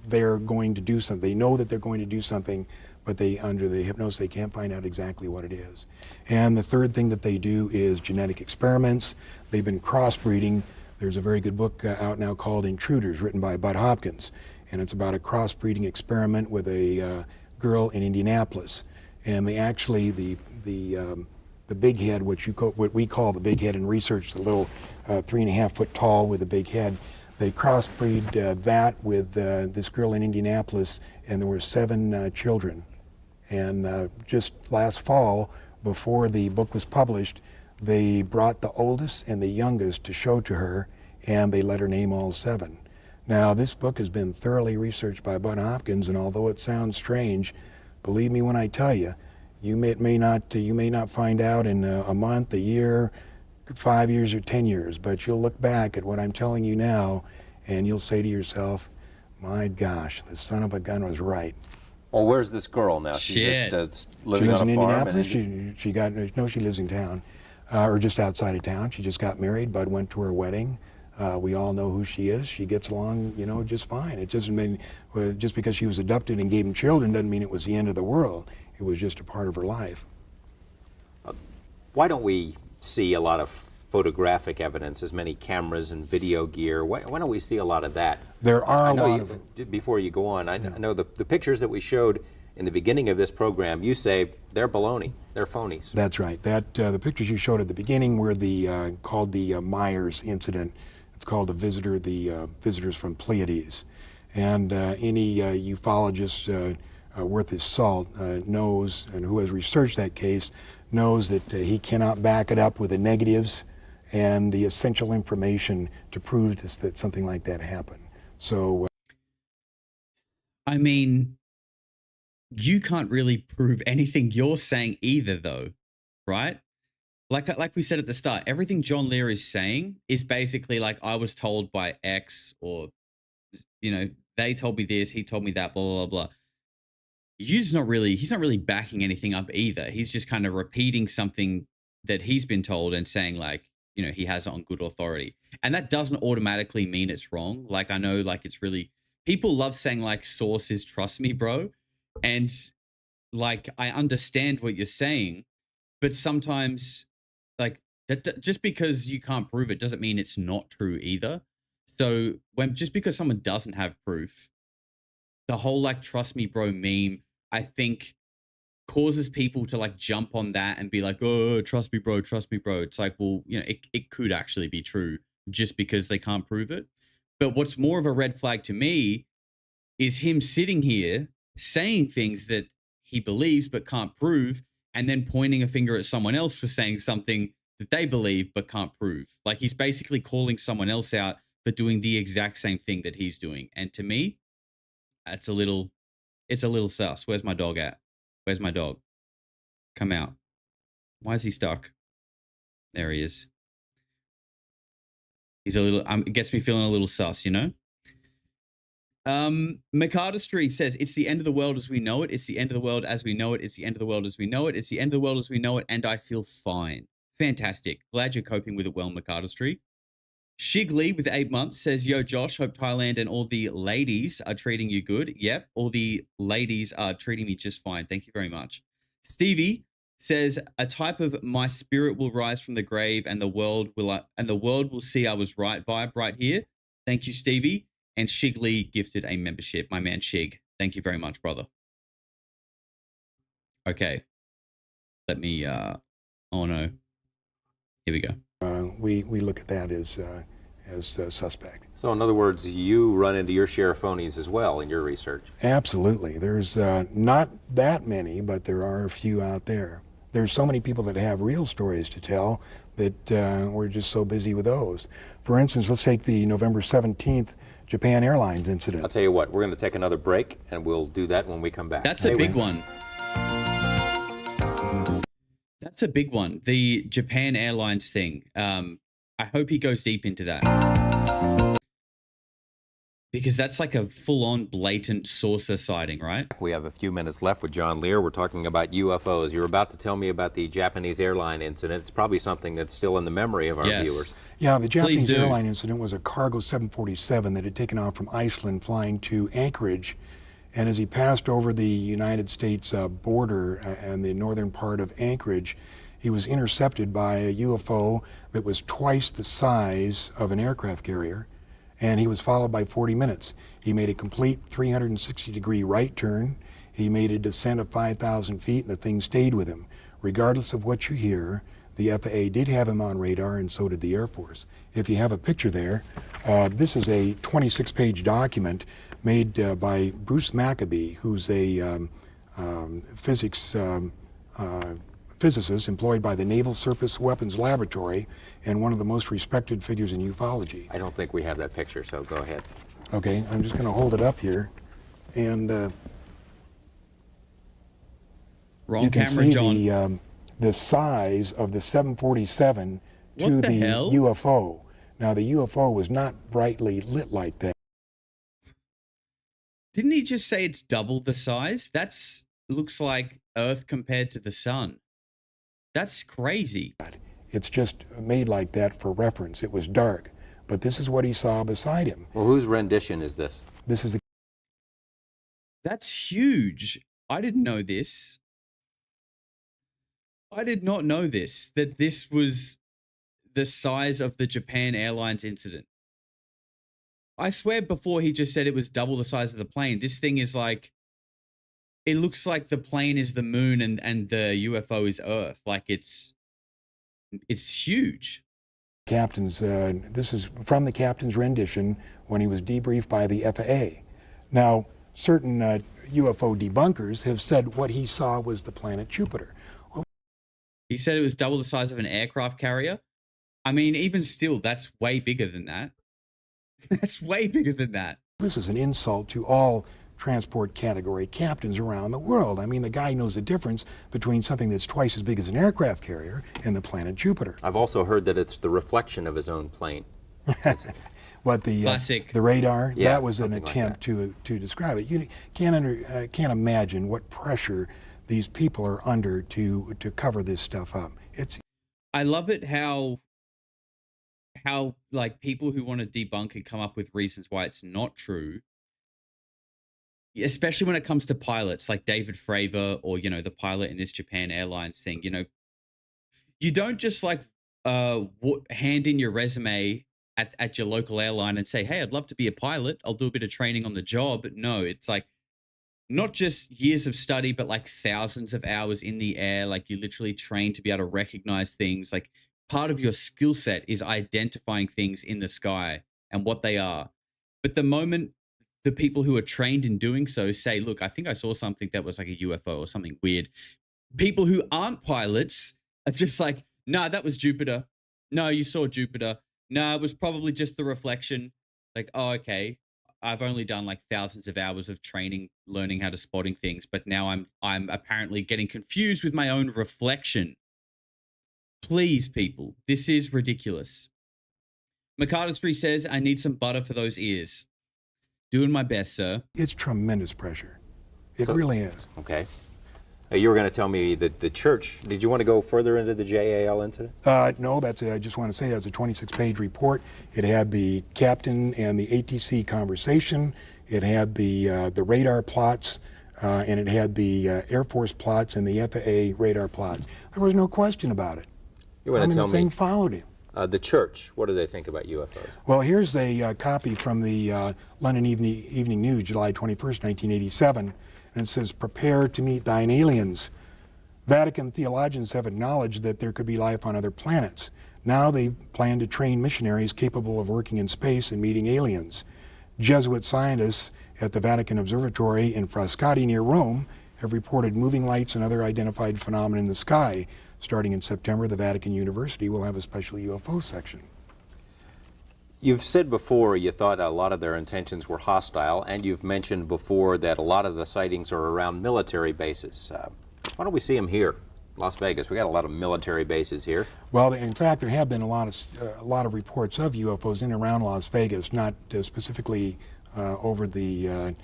they're going to do something. They know that they're going to do something, but under the hypnosis, they can't find out exactly what it is. And the third thing that they do is genetic experiments. They've been crossbreeding. There's a very good book out now called Intruders, written by Bud Hopkins. and it's about a crossbreeding experiment with a girl in Indianapolis. And they actually, the big head, what we call the big head in research, the little 3.5 foot tall with a big head, they crossbreed that with this girl in Indianapolis, and there were 7 children. And just last fall, before the book was published, they brought the oldest and the youngest to show to her, and they let her name all 7. Now, this book has been thoroughly researched by Bud Hopkins, and although it sounds strange, believe me when I tell you, you may not find out in a month, a year, 5 years, or 10 years, but you'll look back at what I'm telling you now, and you'll say to yourself, my gosh, the son of a gun was right. Well, where's this girl now? She's just living on a farm? She lives in town, or just outside of town. She just got married. Bud went to her wedding. We all know who she is. She gets along, just fine. It doesn't mean, just because she was abducted and gave him children doesn't mean it was the end of the world. It was just a part of her life. Why don't we see a lot of photographic evidence, as many cameras and video gear? Why don't we see a lot of that? There are a lot of them. Before you go on, I know the pictures that we showed in the beginning of this program, you say they're baloney, they're phonies. That's right. The pictures you showed at the beginning were called the Myers incident. It's called the visitors from Pleiades. And any ufologist worth his salt knows, and who has researched that case, knows that he cannot back it up with the negatives and the essential information to prove that something like that happened. So, I mean, you can't really prove anything you're saying either, though, right? Like we said at the start, everything John Lear is saying is basically like, I was told by X, or, they told me this, he told me that, blah, blah, blah. He's not really backing anything up either. He's just kind of repeating something that he's been told and saying, like, he has it on good authority. And that doesn't automatically mean it's wrong. Like, I know, like, it's really, people love saying, like, sources trust me, bro. And, like, I understand what you're saying, but sometimes, like, that just because you can't prove it doesn't mean it's not true either. So just because someone doesn't have proof, the whole, like, trust me, bro meme, I think, causes people to, like, jump on that and be like, oh, trust me, bro, trust me, bro. It's like, well, it could actually be true just because they can't prove it. But what's more of a red flag to me is him sitting here saying things that he believes but can't prove, and then pointing a finger at someone else for saying something that they believe but can't prove. Like, he's basically calling someone else out for doing the exact same thing that he's doing. And to me, it's a little sus. Where's my dog at? Where's my dog? Come out. Why is he stuck? There he is. He's a little, it gets me feeling a little sus, McArdistry says, it's the end of the world as we know it. It's the end of the world as we know it. It's the end of the world as we know it. It's the end of the world as we know it. And I feel fine. Fantastic. Glad you're coping with it well, McArdistry. Shigley with 8 months says, yo, Josh, hope Thailand and all the ladies are treating you good. Yep, all the ladies are treating me just fine. Thank you very much. Stevie says, a type of my spirit will rise from the grave and the world will see I was right vibe right here. Thank you, Stevie. And Shigley gifted a membership. My man Shig. Thank you very much, brother. Okay. Let me oh no. Here we go. We look at that as suspect. So in other words, you run into your share of phonies as well in your research. Absolutely. There's not that many, but there are a few out there. There's so many people that have real stories to tell that we're just so busy with those. For instance, let's take the November 17th Japan Airlines incident. I'll tell you what, we're going to take another break, and we'll do that when we come back. That's a big one. That's a big one. The Japan Airlines thing. I hope he goes deep into that. Because that's like a full-on blatant saucer sighting, right? We have a few minutes left with John Lear. We're talking about UFOs. You're about to tell me about the Japanese airline incident. It's probably something that's still in the memory of our viewers. Yeah, the Japanese airline incident was a cargo 747 that had taken off from Iceland flying to Anchorage. And as he passed over the United States border and the northern part of Anchorage, he was intercepted by a UFO that was twice the size of an aircraft carrier. and he was followed by 40 minutes. He made a complete 360-degree right turn. He made a descent of 5,000 feet, and the thing stayed with him. Regardless of what you hear, the FAA did have him on radar, and so did the Air Force. If you have a picture there, this is a 26-page document made by Bruce Maccabee, who's a physicist employed by the Naval Surface Weapons Laboratory and one of the most respected figures in ufology. I don't think we have that picture, so go ahead. Okay, I'm just going to hold it up here, and Wrong you can camera, see John. the size of the 747 to What the the hell? UFO. Now, the UFO was not brightly lit like that. Didn't he just say it's double the size? That's looks like Earth compared to the sun. That's crazy. It's just made like that for reference. It was dark, but this is what he saw beside him. Well, whose rendition is this? This is the That's huge. I didn't know this. I did not know this, that this was the size of the Japan Airlines incident. I swear before he just said it was double the size of the plane. This thing is like, it looks like the plane is the moon and the UFO is Earth. Like it's huge. captain's, this is from the captain's rendition when he was debriefed by the FAA. Now, certain UFO debunkers have said what he saw was the planet Jupiter. Well, He said it was double the size of an aircraft carrier. I mean, even still, that's way bigger than that. That's way bigger than that. this is an insult to all transport category captains around the world. I mean, the guy knows the difference between something that's twice as big as an aircraft carrier and the planet Jupiter. I've also heard that it's the reflection of his own plane. But the Classic. the radar, Yeah, that was an something like attempt to describe it. You can't imagine what pressure these people are under to cover this stuff up. It's I love it how like people who want to debunk and come up with reasons why it's not true, especially when it comes to pilots like David Fravor or, you know, the pilot in this Japan Airlines thing. You know, you don't just like hand in your resume at your local airline and say, hey, I'd love to be a pilot. I'll do a bit of training on the job. No, it's like not just years of study, but like thousands of hours in the air. Like you literally train to be able to recognize things. Like part of your skill set is identifying things in the sky and what they are. But the moment the people who are trained in doing so say, look, I think I saw something that was like a UFO or something weird, people who aren't pilots are just like, nah, that was Jupiter. No, you saw Jupiter. No, it was probably just the reflection. Like, oh, okay. I've only done like thousands of hours of training, learning how to spotting things, but now I'm apparently getting confused with my own reflection. Please, people, this is ridiculous. McArdistry says, I need some butter for those ears. Doing my best, sir. it's tremendous pressure. It So- really is. Okay. You were going to tell me that the church, did you want to go further into the JAL incident? No, I just want to say that's a 26-page report. It had the captain and the ATC conversation. It had the radar plots, and it had the Air Force plots and the FAA radar plots. There was no question about it. You want to tell the thing me followed him. the church, what do they think about UFOs? Well, here's a copy from the London Evening News, July 21st, 1987, and it says, prepare to meet thine aliens. Vatican theologians have acknowledged that there could be life on other planets. Now they plan to train missionaries capable of working in space and meeting aliens. Jesuit scientists at the Vatican Observatory in Frascati near Rome have reported moving lights and other identified phenomena in the sky. Starting in September, the Vatican University will have a special UFO section. You've said before you thought a lot of their intentions were hostile, and you've mentioned before that a lot of the sightings are around military bases. Why don't we see them here, Las Vegas? We got a lot of military bases here. Well, in fact, there have been a lot of reports of UFOs in and around Las Vegas, not specifically over the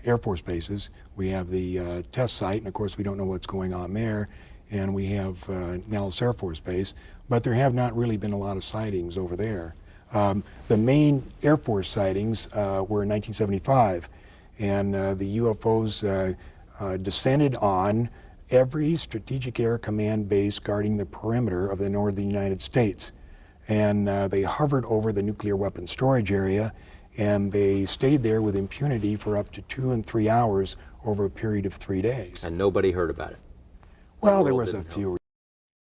Air Force bases. We have the test site, and of course we don't know what's going on there, and we have Nellis Air Force Base, but there have not really been a lot of sightings over there. The main Air Force sightings were in 1975, and the UFOs descended on every Strategic Air Command base guarding the perimeter of the northern United States. and they hovered over the nuclear weapon storage area, and they stayed there with impunity for up to 2 and 3 hours over a period of 3 days. And nobody heard about it. Well, there world was a didn't know. few.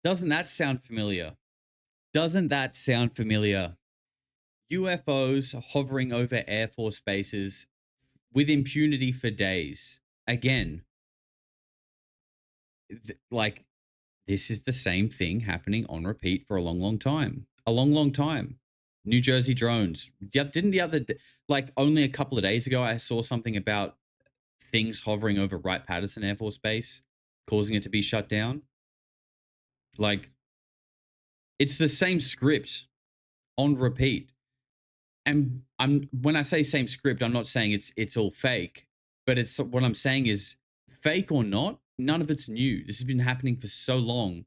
Doesn't that sound familiar? Doesn't that sound familiar? UFOs hovering over Air Force bases with impunity for days. Again, like, this is the same thing happening on repeat for a long, long time. A long, long time. New Jersey drones. Yeah, didn't the other, like, only a couple of days ago, I saw something about things hovering over Wright-Patterson Air Force Base, causing it to be shut down. Like, it's the same script on repeat. And when I say same script, I'm not saying it's all fake, but it's what I'm saying is, fake or not, none of it's new. This has been happening for so long,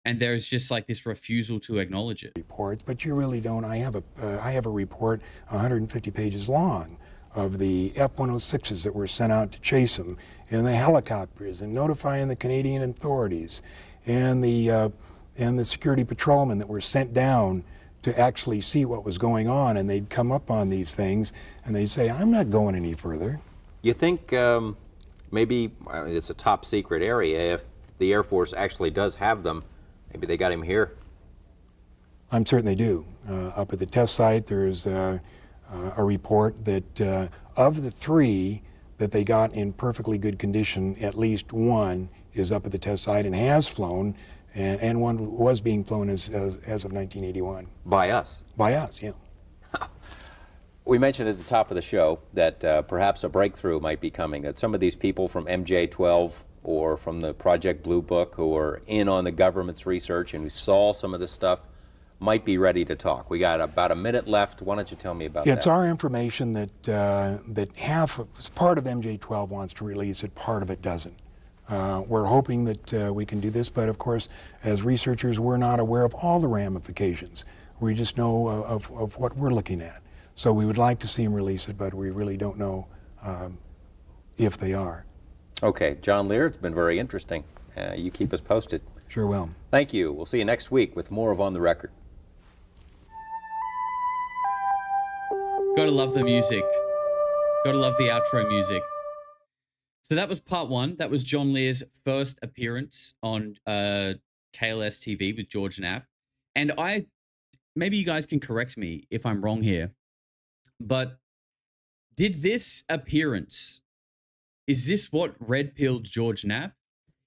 and there's just like this refusal to acknowledge it. Reports, but you really don't. I have a report 150 pages long of the F-106s that were sent out to chase them, and the helicopters, and notifying the Canadian authorities, and the security patrolmen that were sent down to actually see what was going on, and they'd come up on these things, and they'd say, "I'm not going any further." You think maybe it's a top secret area? If the Air Force actually does have them, maybe they got him here. I'm certain they do. Up at the test site, there's a report that of the 3 that they got in perfectly good condition, at least 1 is up at the test site and has flown, and 1 was being flown as of 1981. By us? By us, yeah. We mentioned at the top of the show that perhaps a breakthrough might be coming, that some of these people from MJ-12 or from the Project Blue Book who are in on the government's research and who saw some of this stuff might be ready to talk. We got about a minute left. Why don't you tell me about that? It's our information that part of MJ-12 wants to release it, part of it doesn't. We're hoping that we can do this, but of course, as researchers, we're not aware of all the ramifications. We just know of what we're looking at. So we would like to see them release it, but we really don't know if they are. Okay, John Lear, it's been very interesting. You keep us posted. Sure will. Thank you. We'll see you next week with more of On the Record. Gotta love the music. Gotta love the outro music. So that was part 1. That was John Lear's first appearance on KLS TV with George Knapp. And maybe you guys can correct me if I'm wrong here, but did this appearance, is this what red-pilled George Knapp?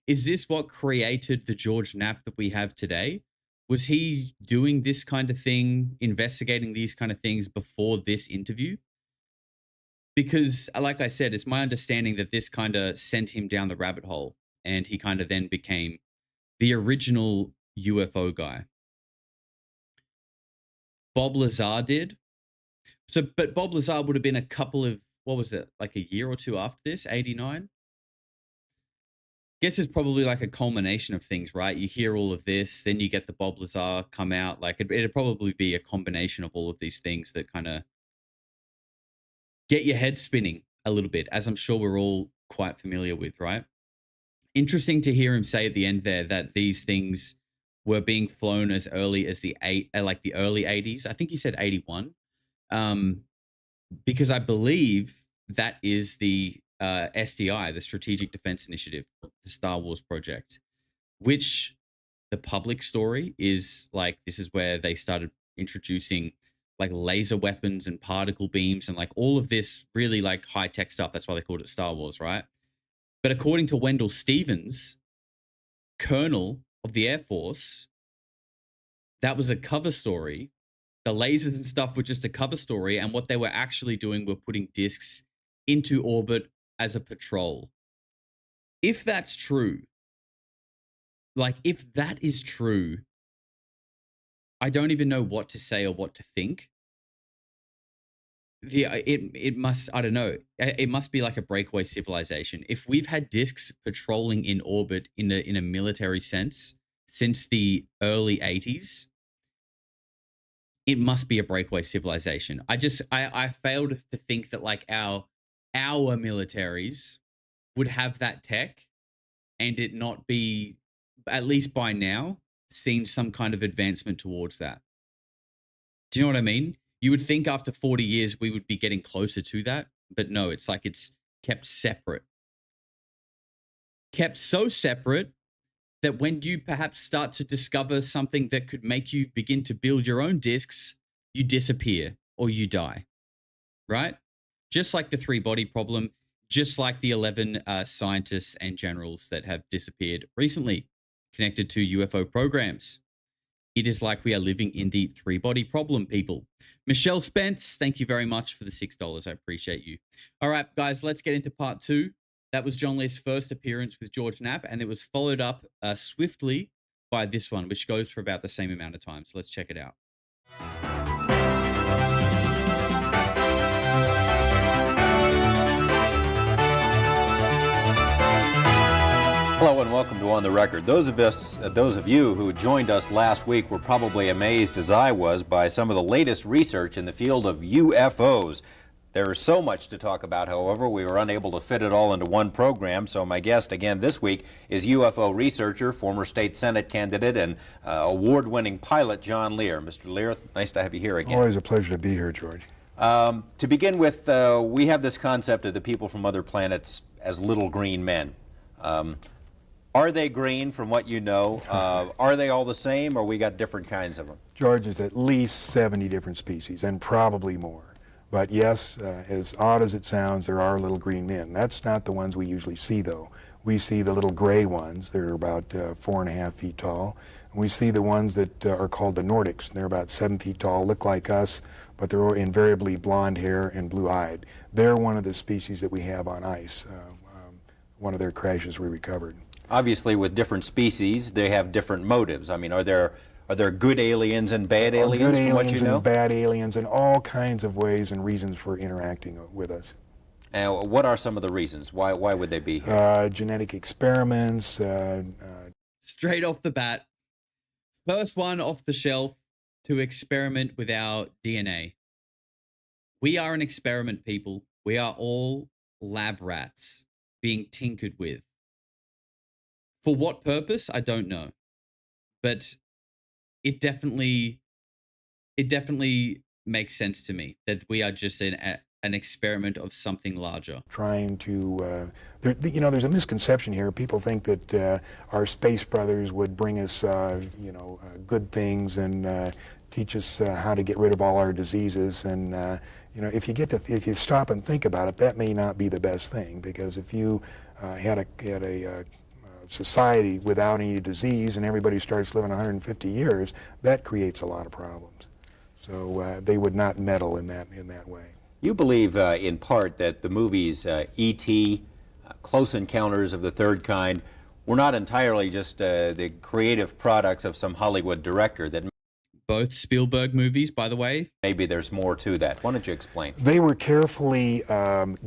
Is this what created the George Knapp that we have today? Was he doing this kind of thing, investigating these kind of things before this interview? Because, like I said, it's my understanding that this kind of sent him down the rabbit hole, and he kind of then became the original UFO guy. Bob Lazar did. So, but Bob Lazar would have been a couple of, what was it, like a year or 2 after this, 89? Guess it's probably like a culmination of things, right? You hear all of this, then you get the Bob Lazar come out. Like it'd probably be a combination of all of these things that kind of get your head spinning a little bit, as I'm sure we're all quite familiar with, right? Interesting to hear him say at the end there that these things were being flown as early as the early 80s. I think he said 81. Because I believe that is the SDI, the Strategic Defense Initiative, the Star Wars project, which the public story is like, this is where they started introducing like laser weapons and particle beams and like all of this really like high-tech stuff. That's why they called it Star Wars, right? But according to Wendell Stevens, Colonel of the Air Force, that was a cover story. The lasers and stuff were just a cover story, and what they were actually doing were putting discs into orbit as a patrol. If that's true, like if that is true, I don't even know what to say or what to think. It must, I don't know, it must be like a breakaway civilization. If we've had discs patrolling in orbit in a military sense since the early 80s, it must be a breakaway civilization. I failed to think that like our militaries would have that tech and it not be, at least by now, seen some kind of advancement towards that. Do you know what I mean? You would think after 40 years we would be getting closer to that, but no, it's like it's kept separate. Kept so separate that when you perhaps start to discover something that could make you begin to build your own discs, you disappear or you die, right? Just like the 3-body problem, just like the 11 scientists and generals that have disappeared recently connected to UFO programs. It is like we are living in the 3-body problem, people. Michelle Spence, thank you very much for the $6. I appreciate you. All right, guys, let's get into part 2. That was John Lear's first appearance with George Knapp, and it was followed up swiftly by this one, which goes for about the same amount of time. So let's check it out. Hello and welcome to On the Record. Those of you who joined us last week were probably amazed, as I was, by some of the latest research in the field of UFOs. There is so much to talk about, however, we were unable to fit it all into one program, so my guest again this week is UFO researcher, former state Senate candidate, and award-winning pilot John Lear. Mr. Lear, nice to have you here again. Always a pleasure to be here, George. To begin with, we have this concept of the people from other planets as little green men. Are they green from what you know? Are they all the same, or we got different kinds of them? George, there's at least 70 different species, and probably more. But yes, as odd as it sounds, there are little green men. That's not the ones we usually see, though. We see the little gray ones. They're about 4.5 feet tall. And we see the ones that are called the Nordics. They're about 7 feet tall, look like us, but they're invariably blonde hair and blue-eyed. They're one of the species that we have on ice. One of their crashes we recovered. Obviously, with different species, they have different motives. I mean, are there good aliens and bad aliens from what you know? And bad aliens and all kinds of ways and reasons for interacting with us. What are some of the reasons? Why would they be here? Genetic experiments. Straight off the bat, first one off the shelf to experiment with our DNA. We are an experiment, people. We are all lab rats being tinkered with. For what purpose? I don't know. But it definitely makes sense to me that we are just an experiment of something larger. Trying to, there's a misconception here. People think that our space brothers would bring us, good things and teach us how to get rid of all our diseases. And if you stop and think about it, that may not be the best thing, because if you had a society without any disease and everybody starts living 150 years, that creates a lot of problems. So they would not meddle in that way. You believe in part that the movies E.T., Close Encounters of the Third Kind, were not entirely just the creative products of some Hollywood director, that both Spielberg movies, by the way. Maybe there's more to that. Why don't you explain? They were carefully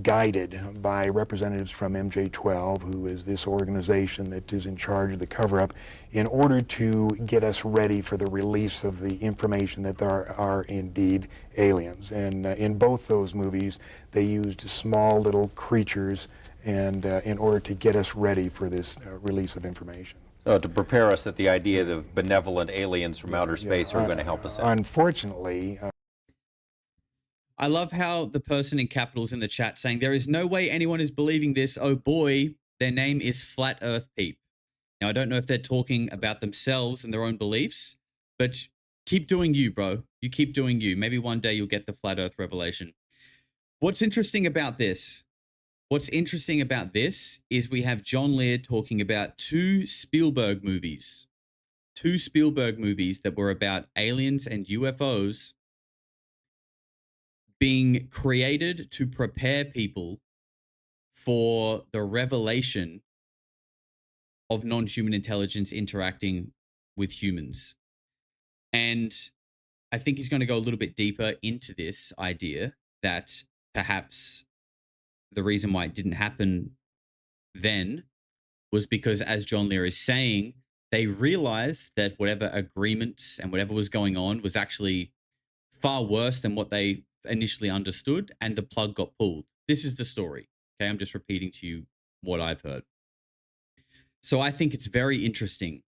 guided by representatives from MJ-12, who is this organization that is in charge of the cover-up, in order to get us ready for the release of the information that there are indeed aliens. And in both those movies, they used small little creatures and in order to get us ready for this release of information. So to prepare us that the idea of benevolent aliens from outer space are going to help us out. Unfortunately. I love how the person in capitals in the chat saying, there is no way anyone is believing this. Oh boy, their name is Flat Earth Peep. Now, I don't know if they're talking about themselves and their own beliefs, but keep doing you, bro. You keep doing you. Maybe one day you'll get the Flat Earth revelation. What's interesting about this? What's interesting about this is we have John Lear talking about two Spielberg movies that were about aliens and UFOs being created to prepare people for the revelation of non-human intelligence interacting with humans. And I think he's going to go a little bit deeper into this idea that perhaps the reason why it didn't happen then was because, as John Lear is saying, they realized that whatever agreements and whatever was going on was actually far worse than what they initially understood, and the plug got pulled. This is the story. Okay, I'm just repeating to you what I've heard. So I think it's very interesting.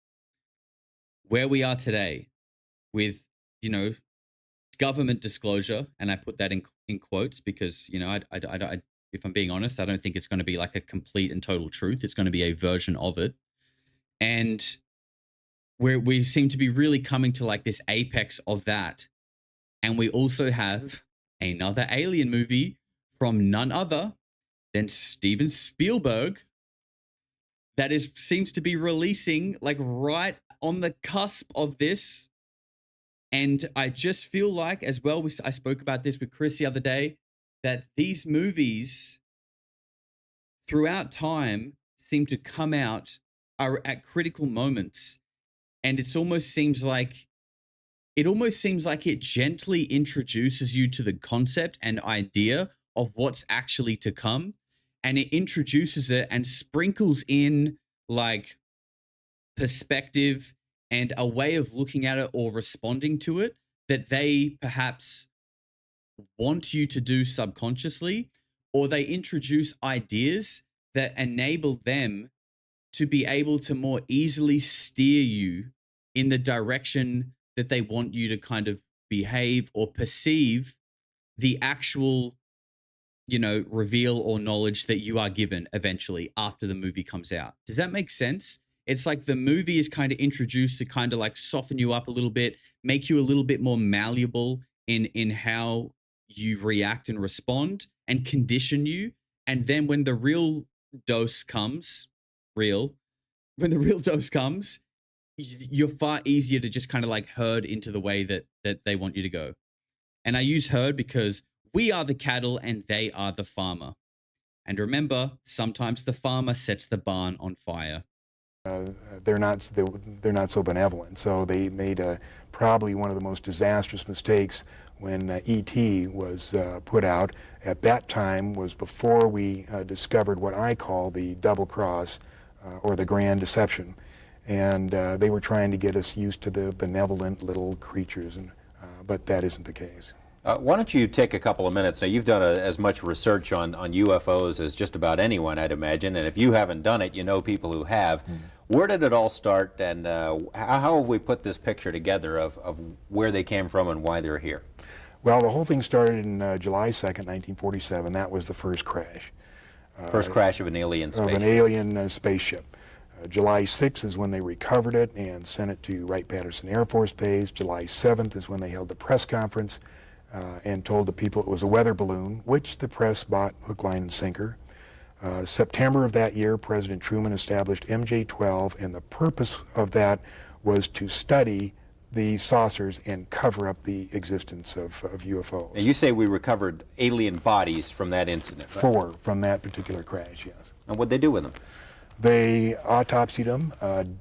where we are today with, you know, government disclosure, and I put that in quotes because, you know, I if I'm being honest, I don't think it's going to be like a complete and total truth. It's going to be a version of it. And we seem to be really coming to like this apex of that. And we also have another alien movie from none other than Steven Spielberg that seems to be releasing like right on the cusp of this. And I just feel like, as well, I spoke about this with Chris the other day, that these movies throughout time seem to come out are at critical moments. And it almost seems like it gently introduces you to the concept and idea of what's actually to come. And it introduces it and sprinkles in like perspective and a way of looking at it or responding to it that they perhaps want you to do subconsciously, or they introduce ideas that enable them to be able to more easily steer you in the direction that they want you to kind of behave or perceive the actual, you know, reveal or knowledge that you are given eventually after the movie comes out. Does that make sense? It's like the movie is kind of introduced to kind of like soften you up a little bit, make you a little bit more malleable in how you react and respond, and condition you. And then when the real dose comes, you're far easier to just kind of like herd into the way that they want you to go. And I use herd because we are the cattle and they are the farmer. And remember, sometimes the farmer sets the barn on fire. They're not so benevolent. So they made probably one of the most disastrous mistakes when E.T. was put out. At that time was before we discovered what I call the double cross or the grand deception. And they were trying to get us used to the benevolent little creatures, but that isn't the case. Why don't you take a couple of minutes? Now, you've done as much research on UFOs as just about anyone, I'd imagine, and if you haven't done it, you know people who have. Where did it all start, and how have we put this picture together of where they came from and why they're here? Well, the whole thing started in July 2nd, 1947. That was the first crash. First crash of an alien spaceship. Of an alien spaceship. July 6th is when they recovered it and sent it to Wright-Patterson Air Force Base. July 7th is when they held the press conference and told the people it was a weather balloon, which the press bought hook, line, and sinker. September of that year, President Truman established MJ-12, and the purpose of that was to study the saucers and cover up the existence of UFOs. And you say we recovered alien bodies from that incident, right? 4 from that particular crash, yes. And what'd they do with them? They autopsied them.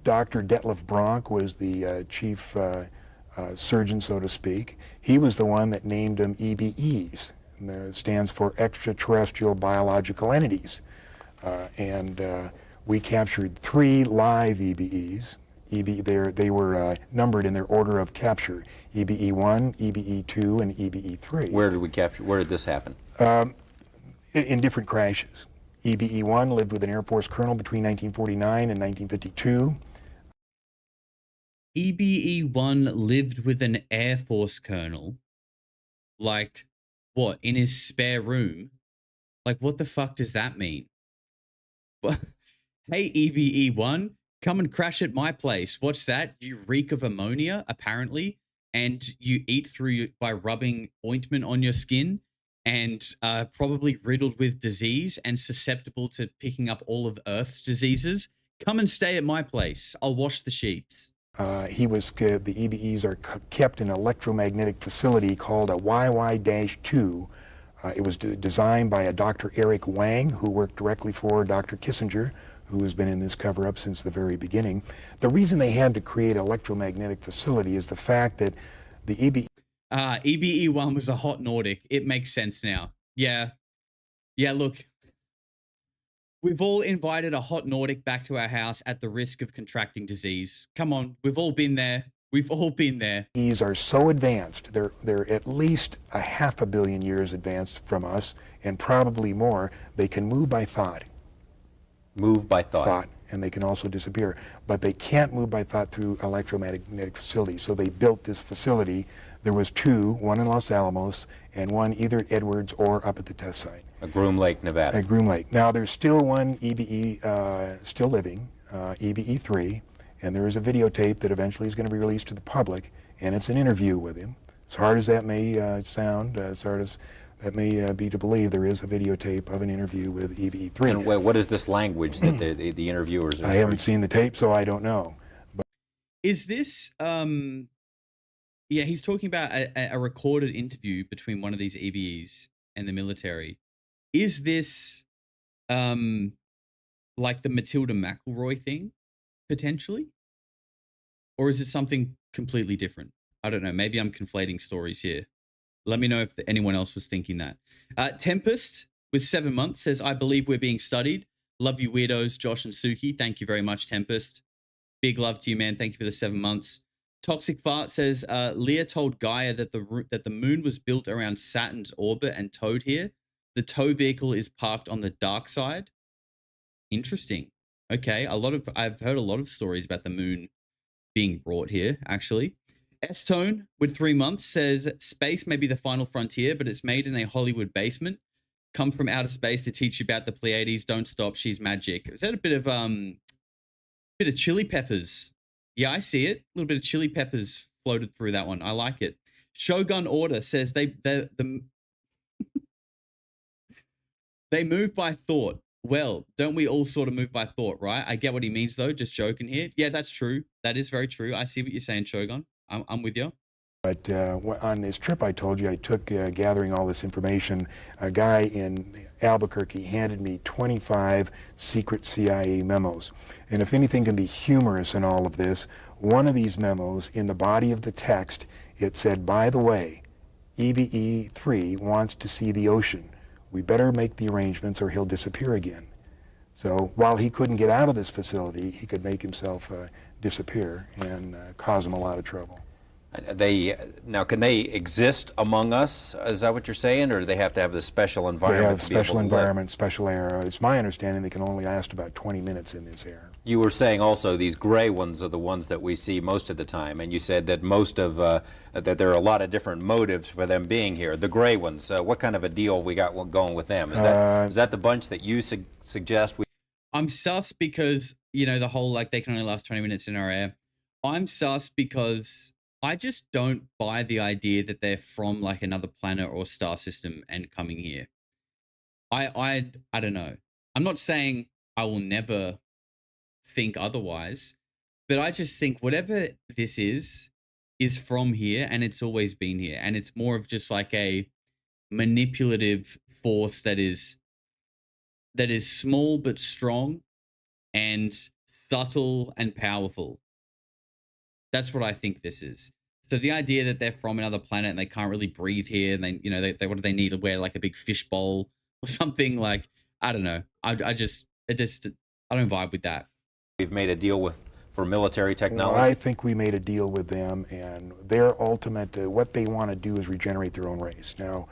Dr. Detlef Bronk was the chief surgeon, so to speak. He was the one that named them EBEs. And it stands for extraterrestrial biological entities. And we captured 3 live EBEs. They were numbered in their order of capture: EBE-1, EBE-2, and EBE-3. Where did we capture? Where did this happen? In different crashes. EBE-1 lived with an Air Force colonel between 1949 and 1952. EBE-1 lived with an Air Force colonel? Like, what, in his spare room? Like, what the fuck does that mean? What? Hey, EBE-1, come and crash at my place. What's that? You reek of ammonia, apparently, and you eat through by rubbing ointment on your skin, and probably riddled with disease and susceptible to picking up all of Earth's diseases. Come and stay at my place. I'll wash the sheets. The EBEs are kept in an electromagnetic facility called a YY-2. It was designed by a Dr. Eric Wang, who worked directly for Dr. Kissinger, who has been in this cover-up since the very beginning. The reason they had to create an electromagnetic facility is the fact that the EBE-1 was a hot Nordic. It makes sense now. Yeah. Yeah, look. We've all invited a hot Nordic back to our house at the risk of contracting disease. Come on, we've all been there. We've all been there. These are so advanced. They're at least 500 million years advanced from us, and probably more. They can move by thought. Move by thought. and they can also disappear. But they can't move by thought through electromagnetic facilities. So they built this facility. There was two, one in Los Alamos and one either at Edwards or up at the test site. At Groom Lake, Nevada. At Groom Lake. Now there's still one EBE still living, EBE3, and there is a videotape that eventually is going to be released to the public, and it's an interview with him. As hard as that may sound, as hard as that may be to believe, there is a videotape of an interview with EBE3. And what is this language that the interviewers are I haven't seen the tape, so I don't know. But Is this yeah, he's talking about a recorded interview between one of these EBEs and the military. Is this like the Matilda McElroy thing, potentially? Or is it something completely different? I don't know. Maybe I'm conflating stories here. Let me know if anyone else was thinking that. Tempest with 7 months says, I believe we're being studied. Love you weirdos, Josh and Suki. Thank you very much, Tempest. Big love to you, man. Thank you for the 7 months. Toxic Fart says, Lear told Gaia that the moon was built around Saturn's orbit and towed here. The tow vehicle is parked on the dark side. Interesting. Okay, I've heard a lot of stories about the moon being brought here, actually. S-Tone with 3 months says, space may be the final frontier, but it's made in a Hollywood basement. Come from outer space to teach you about the Pleiades. Don't stop. She's magic. Is that a bit of Chili Peppers? Yeah, I see it. A little bit of Chili Peppers floated through that one. I like it. Shogun Order says they move by thought. Well, don't we all sort of move by thought, right? I get what he means, though. Just joking here. Yeah, that's true. That is very true. I see what you're saying, Shogun. I'm with you. But on this trip I told you I took gathering all this information, a guy in Albuquerque handed me 25 secret CIA memos. And if anything can be humorous in all of this, one of these memos, in the body of the text, it said, by the way, EBE3 wants to see the ocean. We better make the arrangements or he'll disappear again. So while he couldn't get out of this facility, he could make himself disappear and cause him a lot of trouble. Now, can they exist among us? Is that what you're saying, or do they have to have this special environment? They have to be able special to environment, special air. It's my understanding they can only last about 20 minutes in this air. You were saying also these gray ones are the ones that we see most of the time, and you said that most of that there are a lot of different motives for them being here. The gray ones, what kind of a deal we got going with them? Is that the bunch that you suggest? I'm sus because, you know, the whole like they can only last 20 minutes in our air. I'm sus because I just don't buy the idea that they're from like another planet or star system and coming here. I don't know. I'm not saying I will never think otherwise, but I just think whatever this is from here, and it's always been here, and it's more of just like a manipulative force that is small but strong and subtle and powerful. That's what I think this is. So the idea that they're from another planet and they can't really breathe here, and they, you know, they what do they need to wear, like a big fish bowl or something? Like, I don't know. I don't vibe with that. We've made a deal for military technology. Well, I think we made a deal with them, and their ultimate what they want to do is regenerate their own race. Now,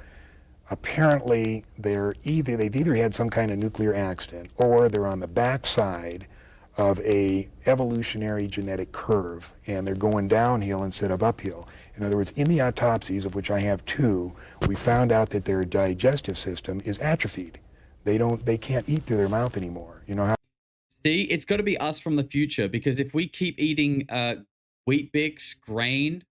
apparently they've either had some kind of nuclear accident or they're on the backside of a evolutionary genetic curve, and they're going downhill instead of uphill. In other words, in the autopsies, of which I have 2, we found out that their digestive system is atrophied. They can't eat through their mouth anymore. You know how? See, it's got to be us from the future, because if we keep eating Wheat Bix, grain,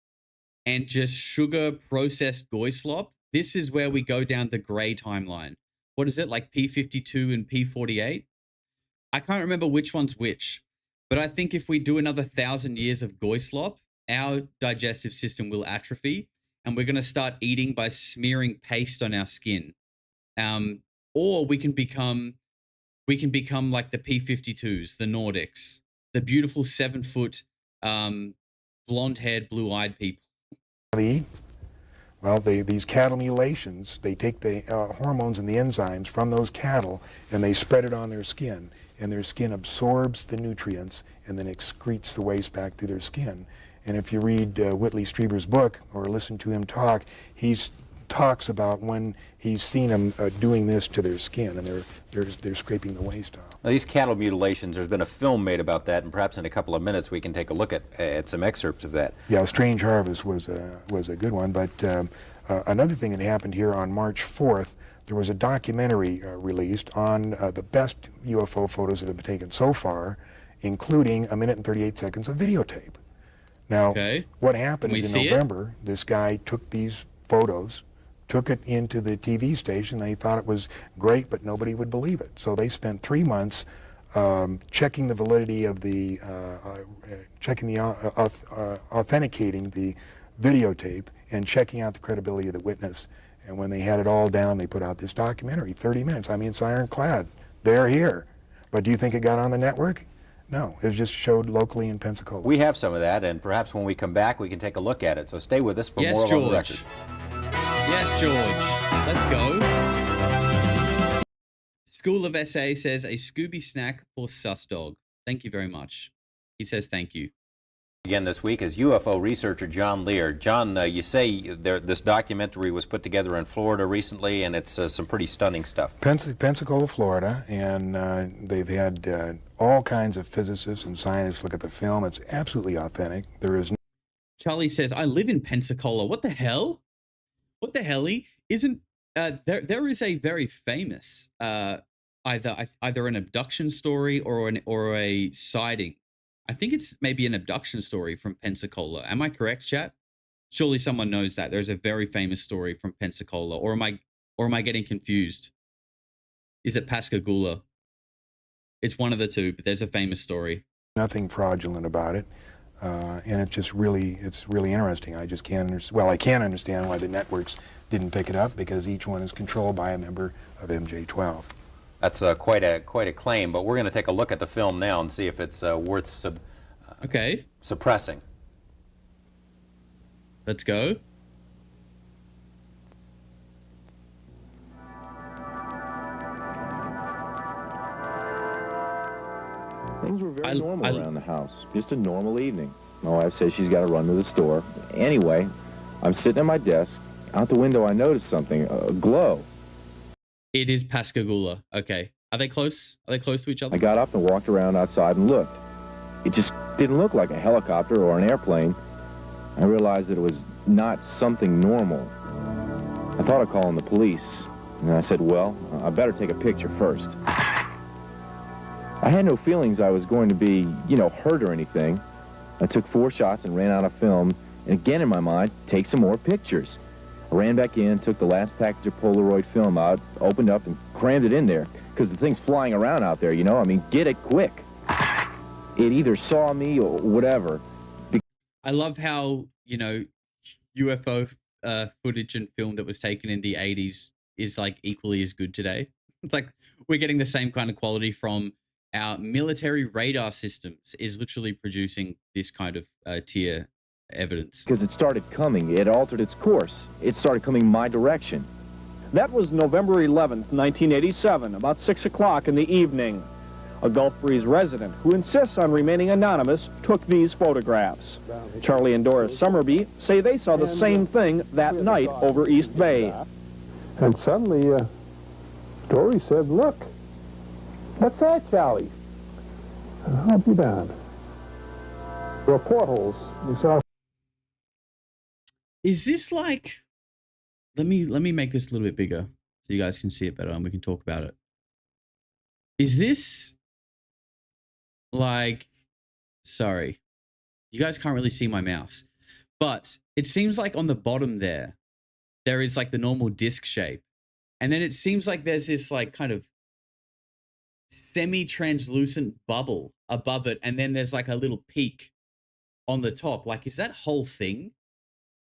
and just sugar processed goy slop, this is where we go down the gray timeline. What is it, like P52 and P48? I can't remember which one's which, but I think if we do another 1,000 years of goy slop, our digestive system will atrophy, and we're going to start eating by smearing paste on our skin. Or we can become like the P52s, the Nordics, the beautiful 7-foot, blonde-haired, blue-eyed people. Well, these cattle mutilations, they take the hormones and the enzymes from those cattle and they spread it on their skin, and their skin absorbs the nutrients and then excretes the waste back through their skin. And if you read Whitley Strieber's book or listen to him talk, he's talks about when he's seen them doing this to their skin, and they're scraping the waste off. Now, these cattle mutilations, there's been a film made about that, and perhaps in a couple of minutes we can take a look at some excerpts of that. Yeah, Strange Harvest was a good one, but another thing that happened here on March 4th, there was a documentary released on the best UFO photos that have been taken so far, including 1 minute and 38 seconds of videotape. Now, what happened is in November, this guy took these photos, took it into the TV station. They thought it was great, but nobody would believe it. So they spent 3 months checking the validity of the, authenticating the videotape and checking out the credibility of the witness. And when they had it all down, they put out this documentary, 30 minutes. I mean, it's ironclad. They're here. But do you think it got on the network? No, it was just showed locally in Pensacola. We have some of that, and perhaps when we come back, we can take a look at it. So stay with us for more on the record. Yes, George. Let's go. School of SA says a Scooby snack for sus dog. Thank you very much. He says thank you. Again this week is UFO researcher John Lear. John, you say this documentary was put together in Florida recently, and it's some pretty stunning stuff. Pensacola, Florida, and they've had all kinds of physicists and scientists look at the film. It's absolutely authentic. There is Charlie says, I live in Pensacola. What the hell? What the helly? Isn't there is a very famous either an abduction story or a sighting. I think it's maybe an abduction story from Pensacola. Am I correct, chat? Surely someone knows that. There's a very famous story from Pensacola. Or am I getting confused? Is it Pascagoula? It's one of the two, but there's a famous story. Nothing fraudulent about it. And it's really interesting. I just can't I can understand why the networks didn't pick it up, because each one is controlled by a member of MJ12. That's quite a claim, but we're going to take a look at the film now and see if it's worth suppressing. Let's go. Things were very normal around the house. Just a normal evening. My wife says she's got to run to the store. Anyway, I'm sitting at my desk. Out the window, I noticed something, a glow. It is Pascagoula. Okay. Are they close? Are they close to each other? I got up and walked around outside and looked. It just didn't look like a helicopter or an airplane. I realized that it was not something normal. I thought of calling the police, and I said, well, I better take a picture first. I had no feelings I was going to be, hurt or anything. I took 4 shots and ran out of film, and again in my mind, take some more pictures. I ran back in, took the last package of Polaroid film out, opened up and crammed it in there, because the thing's flying around out there, get it quick. It either saw me or whatever. I love how, UFO footage and film that was taken in the 80s is like equally as good today. It's like we're getting the same kind of quality from our military radar systems is literally producing this kind of tier evidence. Because it started coming, it altered its course. It started coming my direction. That was November 11th, 1987, about 6 o'clock in the evening. A Gulf Breeze resident who insists on remaining anonymous took these photographs. Charlie and Doris Summerby say they saw the same thing that night over East Bay. And suddenly, Dory said, look, what's that, Charlie? I'll be down. There were portholes. We saw. Is this like, let me make this a little bit bigger so you guys can see it better and we can talk about it. Is this like, sorry, you guys can't really see my mouse, but it seems like on the bottom there is like the normal disc shape. And then it seems like there's this like kind of semi-translucent bubble above it. And then there's like a little peak on the top. Like, is that whole thing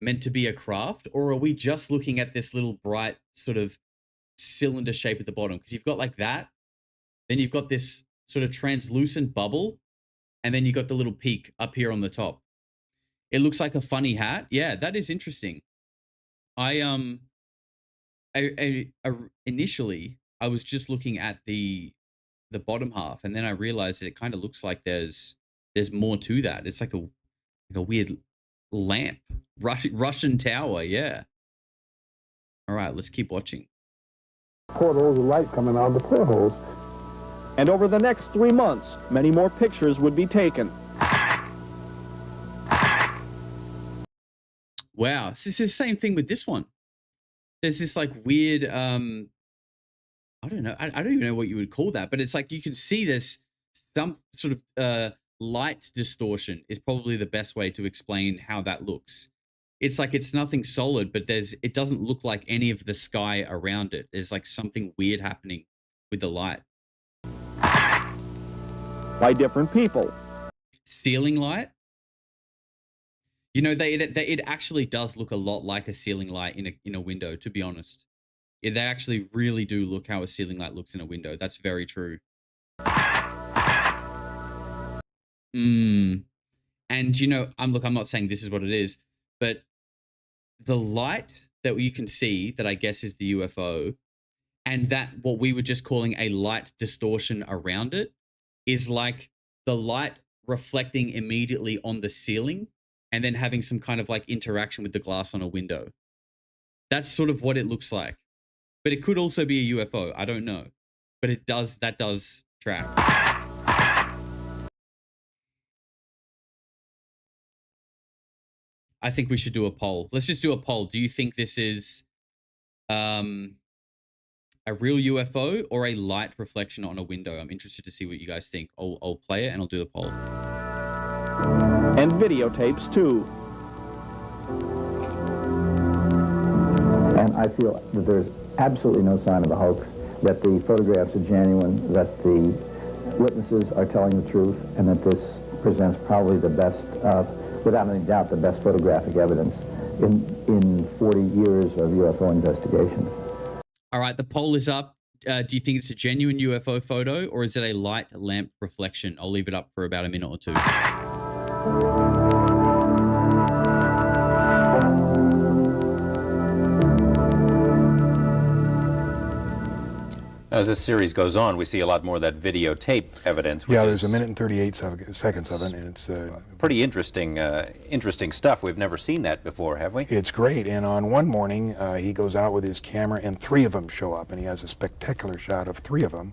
meant to be a craft, or are we just looking at this little bright sort of cylinder shape at the bottom? Because you've got like that, then you've got this sort of translucent bubble, and then you got the little peak up here on the top. It looks like a funny hat. Yeah, that is interesting. Initially I was just looking at the bottom half, and then I realized that it kind of looks like there's more to that. It's like a weird lamp, Russian tower. Yeah. All right, let's keep watching. Portholes of light coming out of the portholes. And over the next 3 months, many more pictures would be taken. Wow, this is the same thing with this one. There's this like weird, I don't know, I don't even know what you would call that, but it's like you can see this some sort of light distortion is probably the best way to explain how that looks. It's like it's nothing solid, but it doesn't look like any of the sky around it. There's like something weird happening with the light. By different people. Ceiling light? You know, it actually does look a lot like a ceiling light in a window, to be honest. Yeah, they actually really do look how a ceiling light looks in a window. That's very true. And you know, I'm not saying this is what it is, but the light that you can see that I guess is the UFO, and that what we were just calling a light distortion around it is like the light reflecting immediately on the ceiling and then having some kind of like interaction with the glass on a window. That's sort of what it looks like. But it could also be a UFO. I don't know. But that does track. I think we should do a poll. Let's just do a poll. Do you think this is a real UFO or a light reflection on a window? I'm interested to see what you guys think. I'll play it and I'll do the poll. And videotapes too. And I feel that there's absolutely no sign of a hoax, that the photographs are genuine, that the witnesses are telling the truth, and that this presents probably the best, without any doubt, the best photographic evidence in 40 years of UFO investigations. All right, the poll is up. Do you think it's a genuine UFO photo or is it a light lamp reflection? I'll leave it up for about a minute or two. As this series goes on, we see a lot more of that videotape evidence. Yeah, there's a minute and 38 seconds of it, and it's pretty interesting, interesting stuff. We've never seen that before, have we? It's great. And on one morning, he goes out with his camera, and 3 of them show up, and he has a spectacular shot of 3 of them.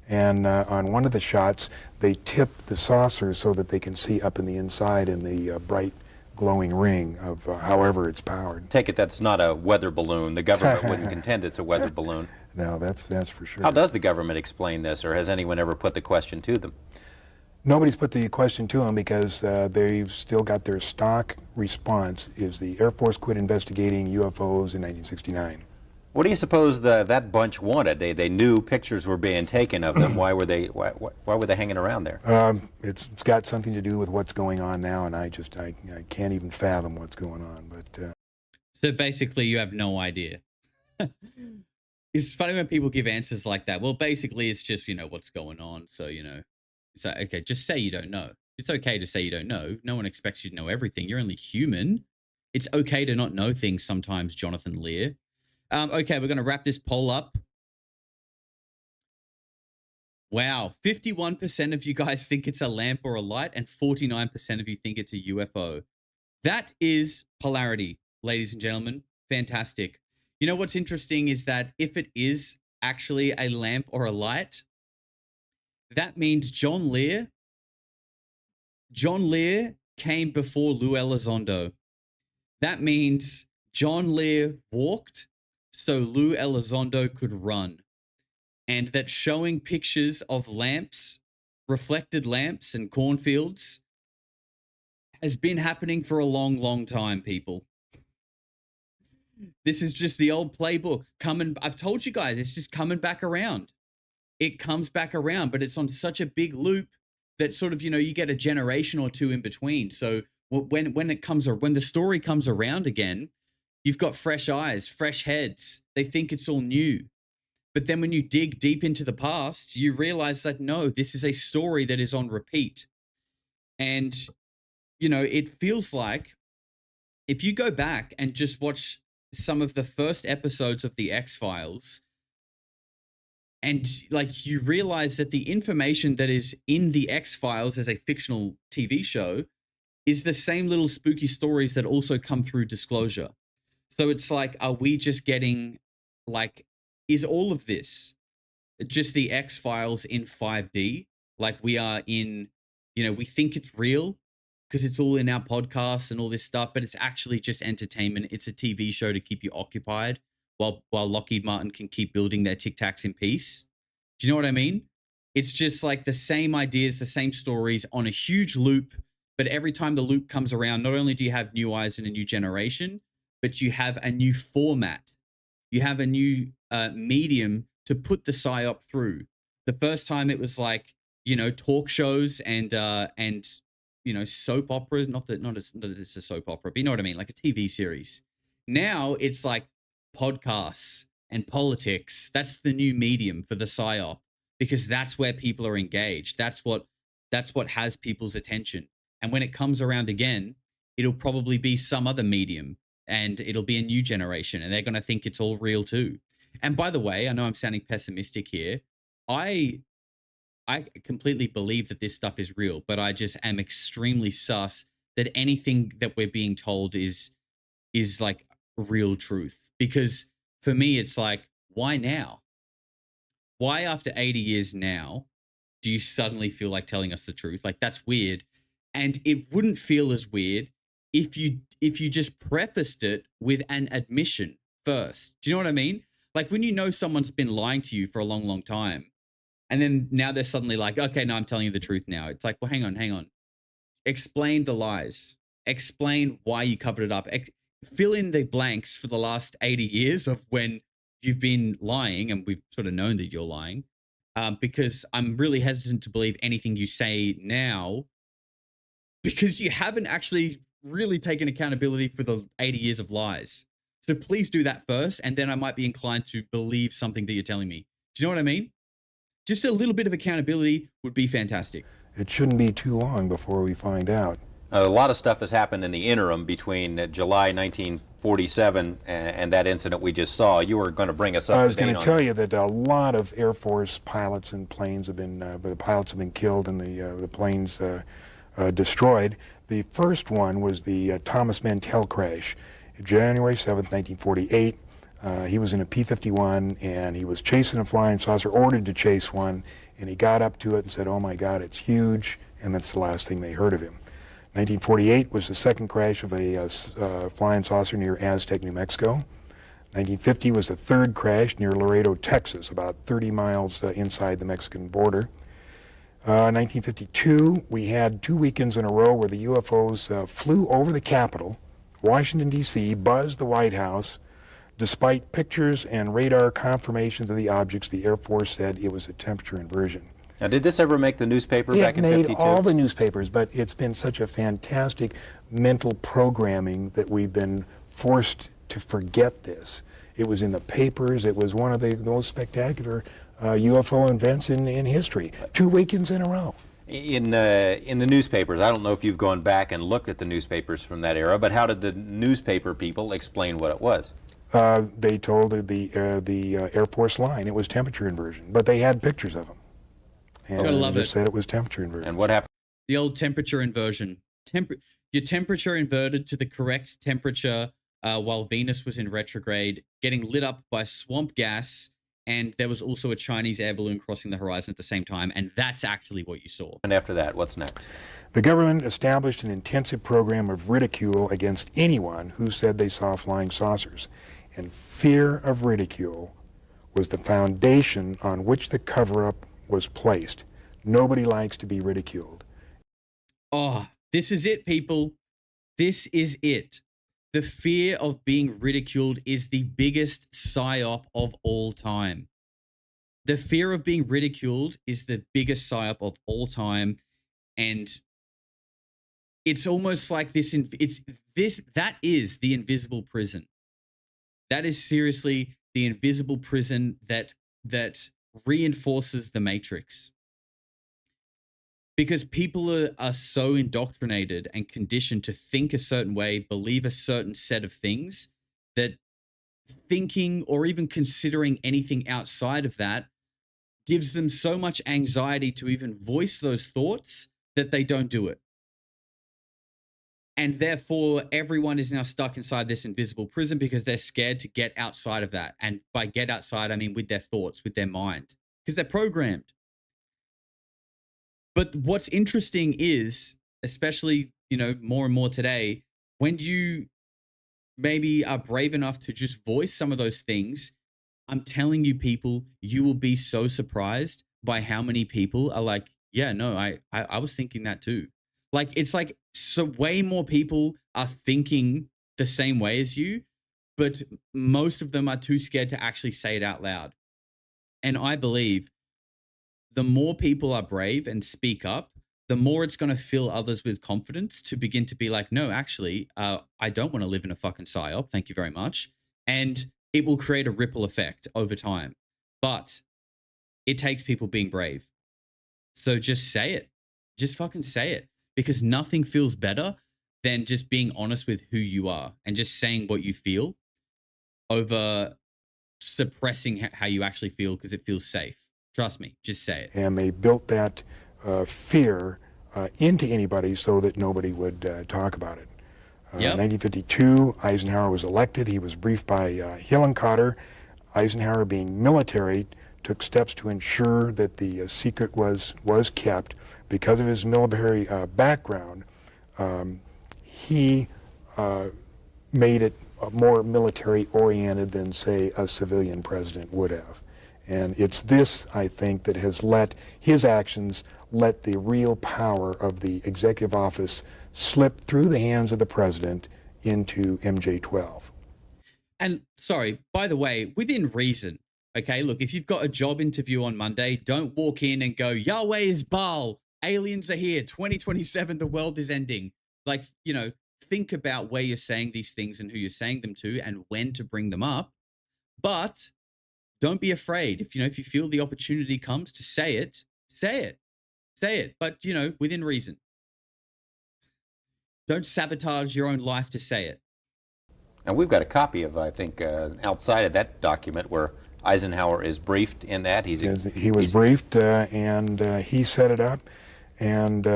And on one of the shots, they tip the saucer so that they can see up in the inside in the bright glowing ring of however it's powered. Take it that's not a weather balloon. The government wouldn't contend it's a weather balloon. No, that's for sure. How does the government explain this, or has anyone ever put the question to them? Nobody's put the question to them because they've still got their stock response is the Air Force quit investigating UFOs in 1969. What do you suppose that bunch wanted? They knew pictures were being taken of them. Why were they hanging around there? It's got something to do with what's going on now, and I can't even fathom what's going on. But so basically, you have no idea. It's funny when people give answers like that. Well, basically, it's just, what's going on. So, it's like, okay, just say you don't know. It's okay to say you don't know. No one expects you to know everything. You're only human. It's okay to not know things sometimes, Jonathan Lear. Okay, we're going to wrap this poll up. Wow, 51% of you guys think it's a lamp or a light, and 49% of you think it's a UFO. That is polarity, ladies and gentlemen. Fantastic. You know what's interesting is that if it is actually a lamp or a light, that means John Lear came before Lou Elizondo. That means John Lear walked so Lou Elizondo could run. And that showing pictures of lamps, reflected lamps and cornfields has been happening for a long, long time, people. This is just the old playbook coming. I've told you guys, it's just coming back around. It comes back around, but it's on such a big loop that sort of, you get a generation or two in between. So when the story comes around again, you've got fresh eyes, fresh heads. They think it's all new. But then when you dig deep into the past, you realize that, no, this is a story that is on repeat. And, it feels like if you go back and just watch some of the first episodes of the X-Files, and you realize that the information that is in the X-Files as a fictional TV show is the same little spooky stories that also come through Disclosure. So it's like, are we just getting like, is all of this just the X-Files in 5D? Like we are in, we think it's real because it's all in our podcasts and all this stuff, but it's actually just entertainment. It's a TV show to keep you occupied while Lockheed Martin can keep building their Tic Tacs in peace. Do you know what I mean? It's just like the same ideas, the same stories on a huge loop. But every time the loop comes around, not only do you have new eyes and a new generation, but you have a new format. You have a new medium to put the psyop through. The first time it was like, talk shows and soap operas. Not that it's a soap opera, but you know what I mean, like a TV series. Now it's like podcasts and politics. That's the new medium for the psyop, because that's where people are engaged. That's what has people's attention. And when it comes around again, it'll probably be some other medium, and it'll be a new generation, and they're going to think it's all real too. And by the way, I know I'm sounding pessimistic here. I completely believe that this stuff is real, but I just am extremely sus that anything that we're being told is like real truth. Because for me, it's like, why now? Why after 80 years now do you suddenly feel like telling us the truth? Like, that's weird. And it wouldn't feel as weird if you just prefaced it with an admission first. Do you know what I mean? Like when someone's been lying to you for a long, long time, and then now they're suddenly like, okay, no, I'm telling you the truth now. It's like, well, hang on. Explain the lies. Explain why you covered it up. Fill in the blanks for the last 80 years of when you've been lying, and we've sort of known that you're lying, because I'm really hesitant to believe anything you say now, because you haven't actually really taken accountability for the 80 years of lies. So please do that first, and then I might be inclined to believe something that you're telling me. Do you know what I mean? Just a little bit of accountability would be fantastic. It shouldn't be too long before we find out. A lot of stuff has happened in the interim between July 1947 and that incident we just saw. You were going to bring us up. I was going to tell you that a lot of Air Force pilots and planes have been, the pilots have been killed and the planes destroyed. The first one was the Thomas Mantell crash, January 7th, 1948. He was in a P-51 and he was chasing a flying saucer, ordered to chase one, and he got up to it and said, "Oh my God, it's huge," and that's the last thing they heard of him. 1948 was the second crash of a flying saucer near Aztec, New Mexico. 1950 was the third crash near Laredo, Texas, about 30 miles inside the Mexican border. 1952, we had 2 weekends in a row where the UFOs flew over the Capitol, Washington, D.C., buzzed the White House. Despite pictures and radar confirmations of the objects, the Air Force said it was a temperature inversion. Now, did this ever make the newspaper back in 52? It made all the newspapers, but it's been such a fantastic mental programming that we've been forced to forget this. It was in the papers. It was one of the most spectacular UFO events in history. 2 weekends in a row. In the newspapers, I don't know if you've gone back and looked at the newspapers from that era, but how did the newspaper people explain what it was? They told the Air Force line it was temperature inversion, but they had pictures of them. And gotta love they it. said it was temperature inversion. And what happened? The old temperature inversion. Your temperature inverted to the correct temperature while Venus was in retrograde, getting lit up by swamp gas, and there was also a Chinese air balloon crossing the horizon at the same time, and that's actually what you saw. And after that, what's next? The government established an intensive program of ridicule against anyone who said they saw flying saucers, and fear of ridicule was the foundation on which the cover-up was placed. Nobody likes to be ridiculed. Oh, this is it, people. This is it. The fear of being ridiculed is the biggest psyop of all time. The fear of being ridiculed is the biggest psyop of all time, and it's almost like that is the invisible prison. That is seriously the invisible prison that reinforces the Matrix. Because people are so indoctrinated and conditioned to think a certain way, believe a certain set of things, that thinking or even considering anything outside of that gives them so much anxiety to even voice those thoughts that they don't do it. And therefore, everyone is now stuck inside this invisible prison because they're scared to get outside of that. And by get outside, I mean with their thoughts, with their mind, because they're programmed. But what's interesting is, especially, more and more today, when you maybe are brave enough to just voice some of those things, I'm telling you, people, you will be so surprised by how many people are like, yeah, no, I was thinking that too. Like, it's like, so way more people are thinking the same way as you, but most of them are too scared to actually say it out loud. And I believe the more people are brave and speak up, the more it's going to fill others with confidence to begin to be like, no, actually, I don't want to live in a fucking psyop. Thank you very much. And it will create a ripple effect over time. But it takes people being brave. So just say it. Just fucking say it. Because nothing feels better than just being honest with who you are and just saying what you feel over suppressing how you actually feel because it feels safe. Trust me, just say it. And they built that fear into anybody so that nobody would talk about it. In 1952, Eisenhower was elected. He was briefed by Hillenkotter. Eisenhower, being military, took steps to ensure that the secret was kept. Because of his military background, he made it more military-oriented than, say, a civilian president would have. And it's this, I think, that has let his actions let the real power of the executive office slip through the hands of the president into MJ-12. And sorry, by the way, within reason, okay, look, if you've got a job interview on Monday, don't walk in and go, Yahweh is Baal, aliens are here, 2027, the world is ending. Like, think about where you're saying these things and who you're saying them to and when to bring them up. But don't be afraid. If you feel the opportunity comes to say it, say it. Say it, but, within reason. Don't sabotage your own life to say it. And we've got a copy of, I think, outside of that document where Eisenhower is briefed in that. He was briefed, and he set it up. And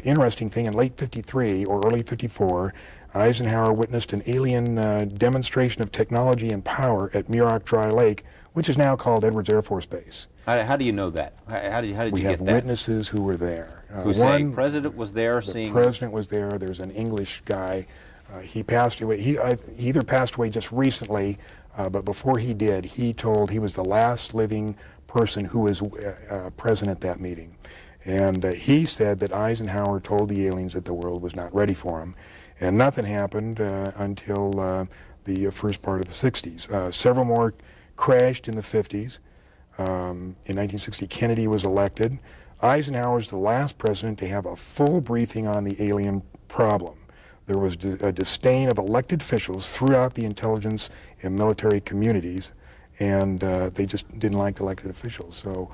interesting thing, in late 53 or early 54, Eisenhower witnessed an alien demonstration of technology and power at Muroc Dry Lake, which is now called Edwards Air Force Base. How do you know that? How did you get that? We have witnesses who were there. Who say the president was there seeing? The president was there. There's an English guy. He passed away. He either passed away just recently, but before he did, he was the last living person who was present at that meeting. And he said that Eisenhower told the aliens that the world was not ready for him. And nothing happened until the first part of the 60s. Several more crashed in the 50s. In 1960, Kennedy was elected. Eisenhower was the last president to have a full briefing on the alien problem. There was a disdain of elected officials throughout the intelligence and military communities, and they just didn't like elected officials. So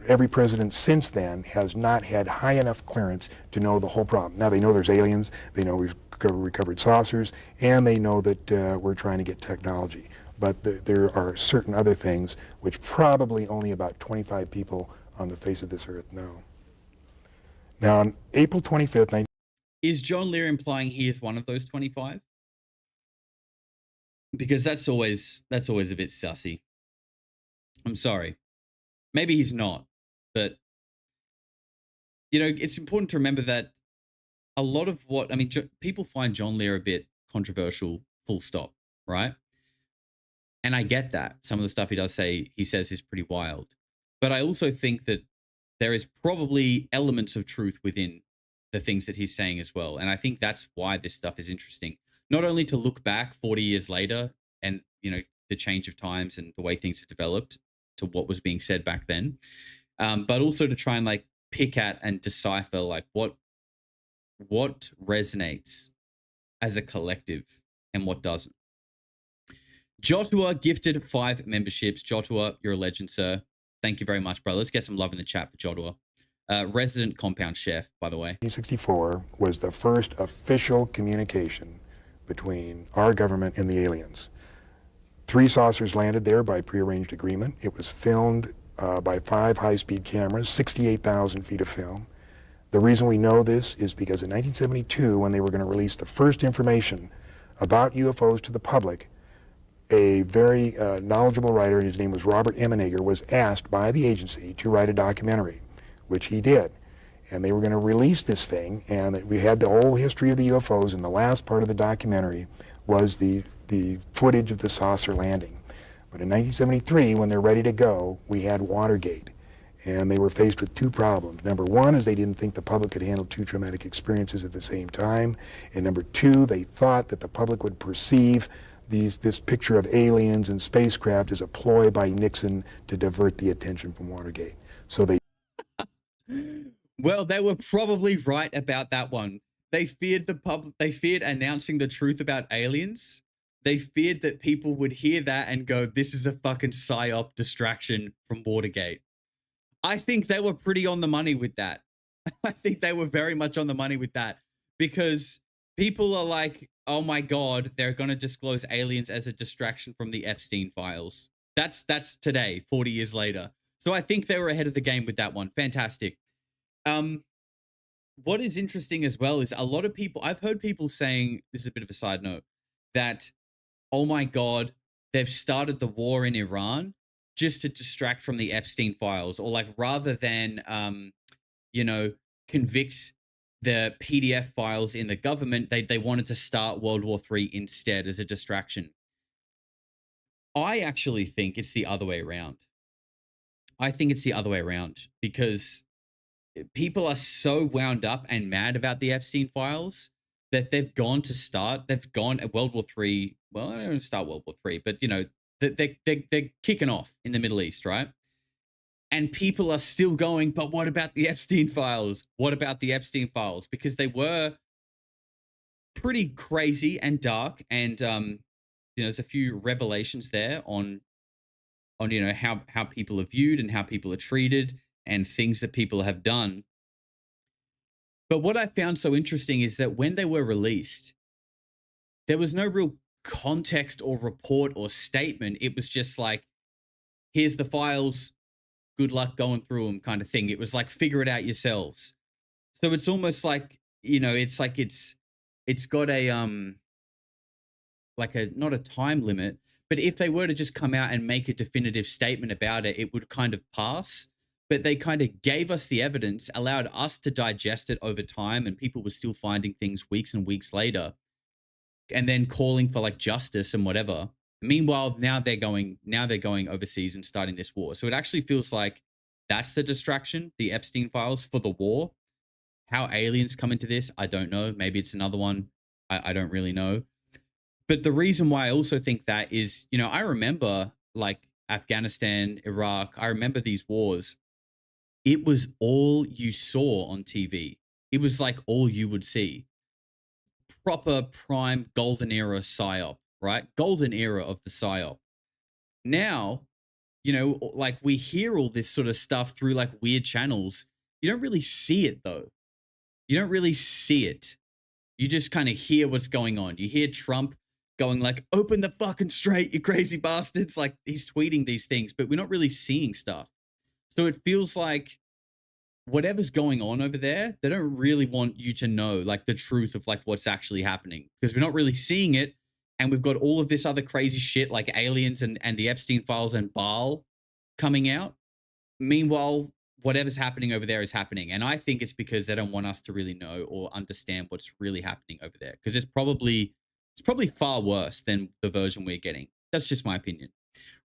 every president since then has not had high enough clearance to know the whole problem. Now they know there's aliens, they know we've recovered saucers, and they know that we're trying to get technology. But there are certain other things which probably only about 25 people on the face of this earth know. Now on April 25th, is John Lear implying he is one of those 25? Because that's always a bit sussy. I'm sorry. Maybe he's not, but it's important to remember that a lot of people find John Lear a bit controversial, full stop, right? And I get that. Some of the stuff he says is pretty wild. But I also think that there is probably elements of truth within the things that he's saying as well. And I think that's why this stuff is interesting. Not only to look back 40 years later and, the change of times and the way things have developed to what was being said back then, but also to try and pick at and decipher what resonates as a collective and what doesn't. Joshua gifted 5 memberships. Joshua, you're a legend, sir. Thank you very much, brother. Let's get some love in the chat for Joshua. Resident compound chef, by the way. 1964 was the first official communication between our government and the aliens. 3 saucers landed there by prearranged agreement. It was filmed by 5 high-speed cameras, 68,000 feet of film. The reason we know this is because in 1972, when they were going to release the first information about UFOs to the public, a very knowledgeable writer, his name was Robert Emenegger, was asked by the agency to write a documentary, which he did. And they were going to release this thing, and we had the whole history of the UFOs, and the last part of the documentary was the footage of the saucer landing. But in 1973, when they're ready to go, we had Watergate. And they were faced with two problems. Number one is they didn't think the public could handle two traumatic experiences at the same time. And number two, they thought that the public would perceive this picture of aliens and spacecraft as a ploy by Nixon to divert the attention from Watergate. So they... Well, they were probably right about that one. They feared they feared announcing the truth about aliens. They feared that people would hear that and go, this is a fucking psyop distraction from Watergate. I think they were pretty on the money with that. I think they were very much on the money with that, because people are like, oh my God, they're going to disclose aliens as a distraction from the Epstein files. That's today, 40 years later. So I think they were ahead of the game with that one. Fantastic. What is interesting as well is a lot of people, I've heard people saying, this is a bit of a side note, that, oh my God, they've started the war in Iran just to distract from the Epstein files, or like rather than, convict the PDF files in the government, they wanted to start World War III instead as a distraction. I actually think it's the other way around. I think it's the other way around, because people are so wound up and mad about the Epstein files that they've gone at World War III. Well, I don't start World War III, but they're kicking off in the Middle East, right? And people are still going, but what about the Epstein files? What about the Epstein files? Because they were pretty crazy and dark, and there's a few revelations there on how people are viewed and how people are treated and things that people have done. But what I found so interesting is that when they were released, there was no real context or report or statement. It was just like, here's the files, good luck going through them kind of thing. It was like, figure it out yourselves. So it's almost like, it's like it's got a not a time limit, but if they were to just come out and make a definitive statement about it, it would kind of pass. But they kind of gave us the evidence, allowed us to digest it over time, and people were still finding things weeks and weeks later, and then calling for like justice and whatever. Meanwhile, now they're going overseas and starting this war. So it actually feels like that's the distraction, the Epstein files for the war. How aliens come into this, I don't know. Maybe it's another one. I don't really know. But the reason why I also think that is, I remember like Afghanistan, Iraq. I remember these wars. It was all you saw on TV. It was like all you would see. Proper prime golden era psyop, right? Golden era of the psyop. Now, like we hear all this sort of stuff through like weird channels. You don't really see it though. You don't really see it. You just kind of hear what's going on. You hear Trump going like, open the fucking strait, you crazy bastards. Like he's tweeting these things, but we're not really seeing stuff. So it feels like whatever's going on over there, they don't really want you to know like the truth of like what's actually happening, because we're not really seeing it. And we've got all of this other crazy shit like aliens and the Epstein files and Baal coming out. Meanwhile, whatever's happening over there is happening. And I think it's because they don't want us to really know or understand what's really happening over there. Because it's probably far worse than the version we're getting. That's just my opinion.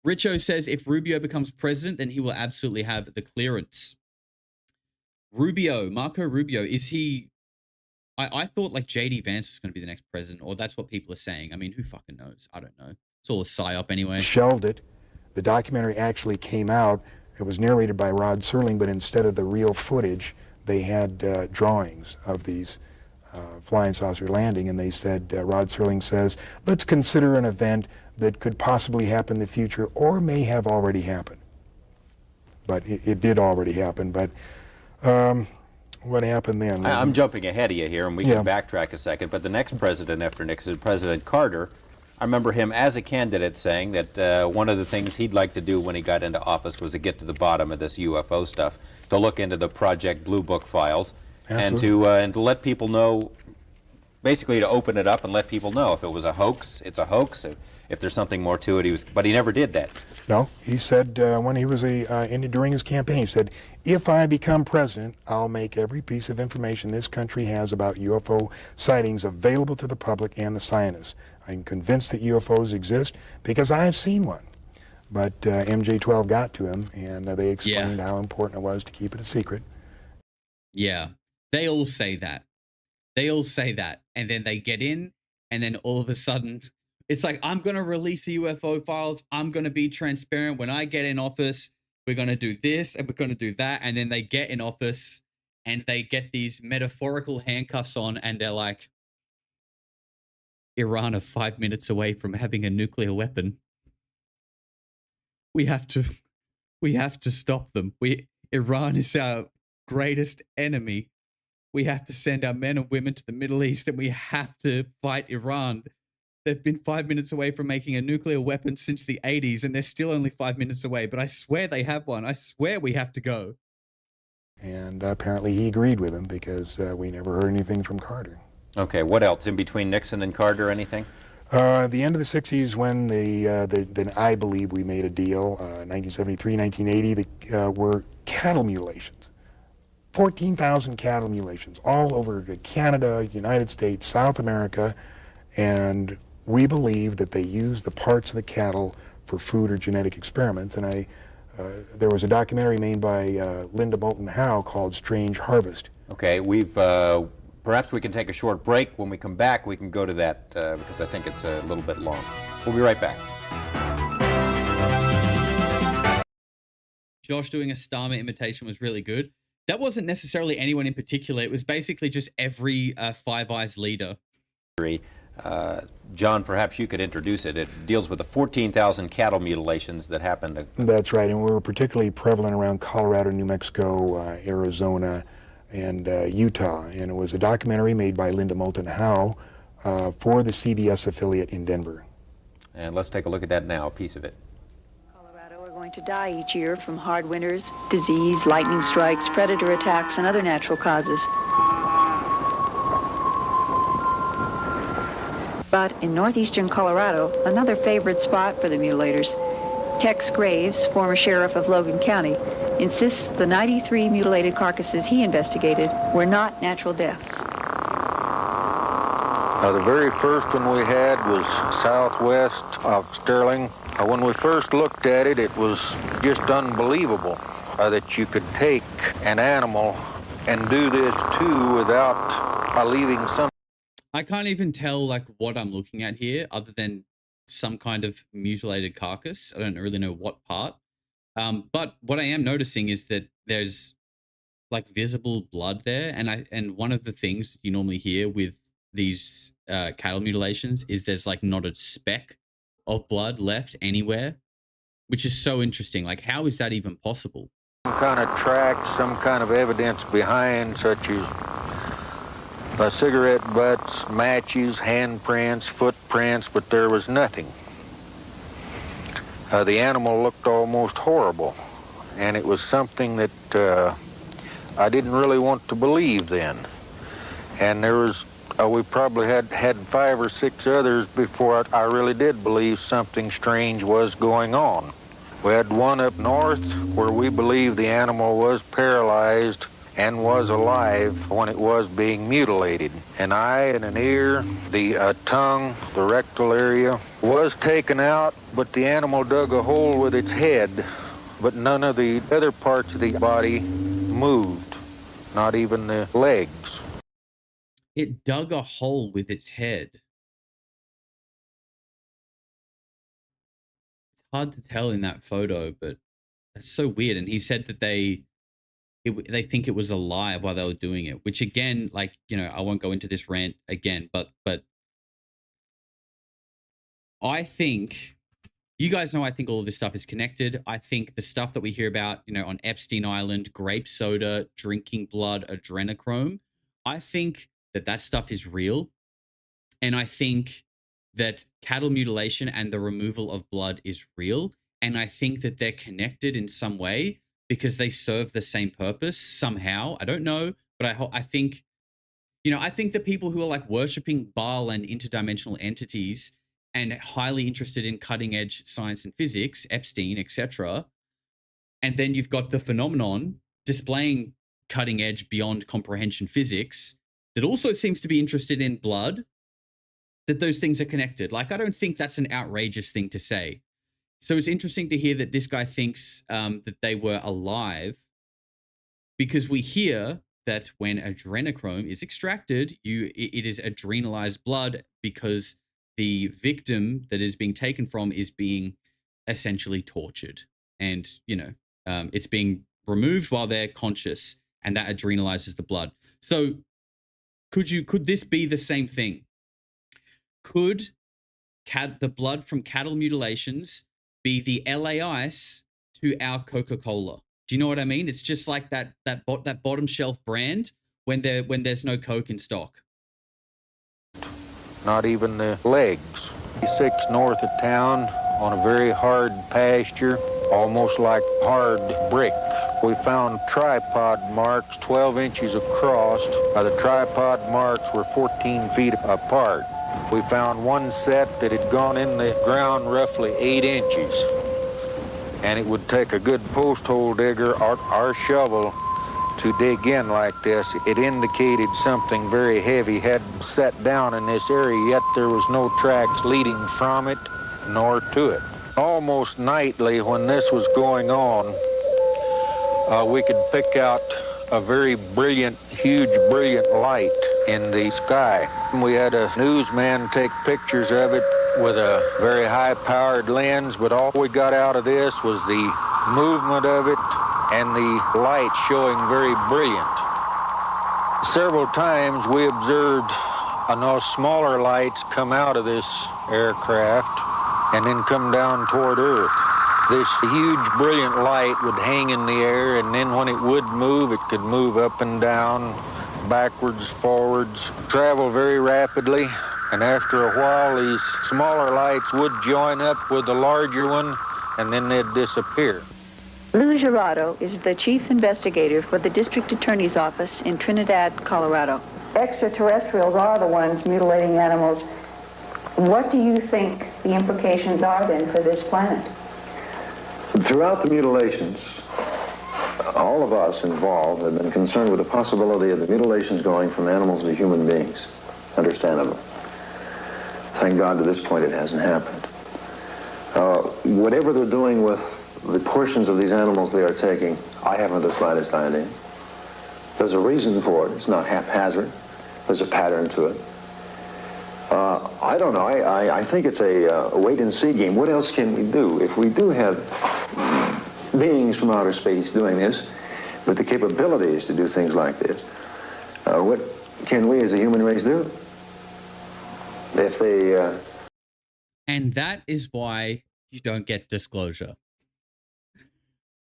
Richo says, if Rubio becomes president, then he will absolutely have the clearance. Marco Rubio, is he... I thought like JD Vance was going to be the next president, or that's what people are saying. I mean, who fucking knows? I don't know. It's all a psyop anyway. Shelved it. The documentary actually came out. It was narrated by Rod Serling, but instead of the real footage, they had drawings of these flying saucer landing, and they said, Rod Serling says, let's consider an event that could possibly happen in the future or may have already happened. But it did already happen, but what happened then? I'm jumping ahead of you here, and we can backtrack a second, but the next president after Nixon, President Carter, I remember him as a candidate saying that one of the things he'd like to do when he got into office was to get to the bottom of this UFO stuff, to look into the Project Blue Book files. Absolutely. and to let people know, basically to open it up and let people know if it was a hoax, it's a hoax. If there's something more to it, but he never did that. No, he said when he was during his campaign, he said, if I become president, I'll make every piece of information this country has about UFO sightings available to the public and the scientists. I'm convinced that UFOs exist because I've seen one. But MJ-12 got to him, and they explained how important it was to keep it a secret. Yeah, they all say that. They all say that, and then they get in, and then all of a sudden, it's like, I'm going to release the UFO files. I'm going to be transparent. When I get in office, we're going to do this, and we're going to do that. And then they get in office, and they get these metaphorical handcuffs on, and they're like, Iran are 5 minutes away from having a nuclear weapon. We have to stop them. Iran is our greatest enemy. We have to send our men and women to the Middle East, and we have to fight Iran. They've been 5 minutes away from making a nuclear weapon since the 80s, and they're still only 5 minutes away. But I swear they have one. I swear we have to go. And apparently he agreed with him because we never heard anything from Carter. Okay, what else? In between Nixon and Carter, anything? The end of the 60s when then I believe we made a deal, 1973, 1980, were cattle mutilations. 14,000 cattle mutilations all over Canada, United States, South America, and we believe that they used the parts of the cattle for food or genetic experiments. And there was a documentary made by Linda Moulton Howe called Strange Harvest. Okay, perhaps we can take a short break. When we come back, we can go to that because I think it's a little bit long. We'll be right back. Josh doing a Starmer imitation was really good. That wasn't necessarily anyone in particular. It was basically just every Five Eyes leader. John, perhaps you could introduce it. It deals with the 14,000 cattle mutilations that happened. That's right, and we were particularly prevalent around Colorado, New Mexico, Arizona, and Utah. And it was a documentary made by Linda Moulton Howe for the CBS affiliate in Denver. And let's take a look at that now, a piece of it. Colorado are going to die each year from hard winters, disease, lightning strikes, predator attacks, and other natural causes. But in northeastern Colorado, another favorite spot for the mutilators, Tex Graves, former sheriff of Logan County, insists the 93 mutilated carcasses he investigated were not natural deaths. The very first one we had was southwest of Sterling. When we first looked at it, it was just unbelievable that you could take an animal and do this too without leaving some. I can't even tell like what I'm looking at here other than some kind of mutilated carcass. I don't really know what part. But what I am noticing is that there's like visible blood there. And one of the things you normally hear with these cattle mutilations is there's like not a speck of blood left anywhere, which is so interesting. Like, how is that even possible? Some kind of track, some kind of evidence behind, such as cigarette butts, matches, handprints, footprints, but there was nothing. The animal looked almost horrible, and it was something that I didn't really want to believe then. And there was, we probably had 5 or 6 others before I really did believe something strange was going on. We had one up north where we believe the animal was paralyzed and was alive when it was being mutilated. An eye and an ear, the tongue, the rectal area was taken out, but the animal dug a hole with its head, but none of the other parts of the body moved, not even the legs. It dug a hole with its head. It's hard to tell in that photo, but that's so weird. And he said that they think it was alive while they were doing it, which again, like, you know, I won't go into this rant again, but I think, you guys know, I think all of this stuff is connected. I think the stuff that we hear about, you know, on Epstein Island, grape soda, drinking blood, adrenochrome, I think that stuff is real. And I think that cattle mutilation and the removal of blood is real. And I think that they're connected in some way, because they serve the same purpose somehow. I don't know, But I think, I think that people who are like worshipping Baal and interdimensional entities and highly interested in cutting edge science and physics, Epstein, etc., and then you've got the phenomenon displaying cutting edge beyond comprehension physics that also seems to be interested in blood, that those things are connected. Like, I don't think that's an outrageous thing to say. So it's interesting to hear that this guy thinks that they were alive, because we hear that when adrenochrome is extracted, it is adrenalized blood because the victim that is being taken from is being essentially tortured. And, it's being removed while they're conscious, and that adrenalizes the blood. So could this be the same thing? Could the blood from cattle mutilations be the LA ice to our Coca-Cola? Do you know what I mean? It's just like that bottom shelf brand when there's no Coke in stock. Not even the legs. 6 north of town on a very hard pasture, almost like hard brick. We found tripod marks 12 inches across. The tripod marks were 14 feet apart. We found one set that had gone in the ground roughly 8 inches. And it would take a good post hole digger or our shovel to dig in like this. It indicated something very heavy had set down in this area, yet there was no tracks leading from it nor to it. Almost nightly when this was going on, we could pick out a very brilliant, huge, brilliant light in the sky. We had a newsman take pictures of it with a very high-powered lens, but all we got out of this was the movement of it and the light showing very brilliant. Several times we observed smaller lights come out of this aircraft and then come down toward Earth. This huge, brilliant light would hang in the air, and then when it would move, it could move up and down, backwards, forwards, travel very rapidly. And after a while, these smaller lights would join up with the larger one, and then they'd disappear. Lou Gerardo is the chief investigator for the district attorney's office in Trinidad, Colorado. Extraterrestrials are the ones mutilating animals. What do you think the implications are then for this planet? Throughout the mutilations, all of us involved have been concerned with the possibility of the mutilations going from animals to human beings, understandably. Thank God to this point it hasn't happened. Whatever they're doing with the portions of these animals they are taking, I haven't the slightest idea. There's a reason for it. It's not haphazard. There's a pattern to it. I don't know. I think it's a wait-and-see game. What else can we do? If we do have beings from outer space doing this, with the capabilities to do things like this, what can we as a human race do? If they... And that is why you don't get disclosure.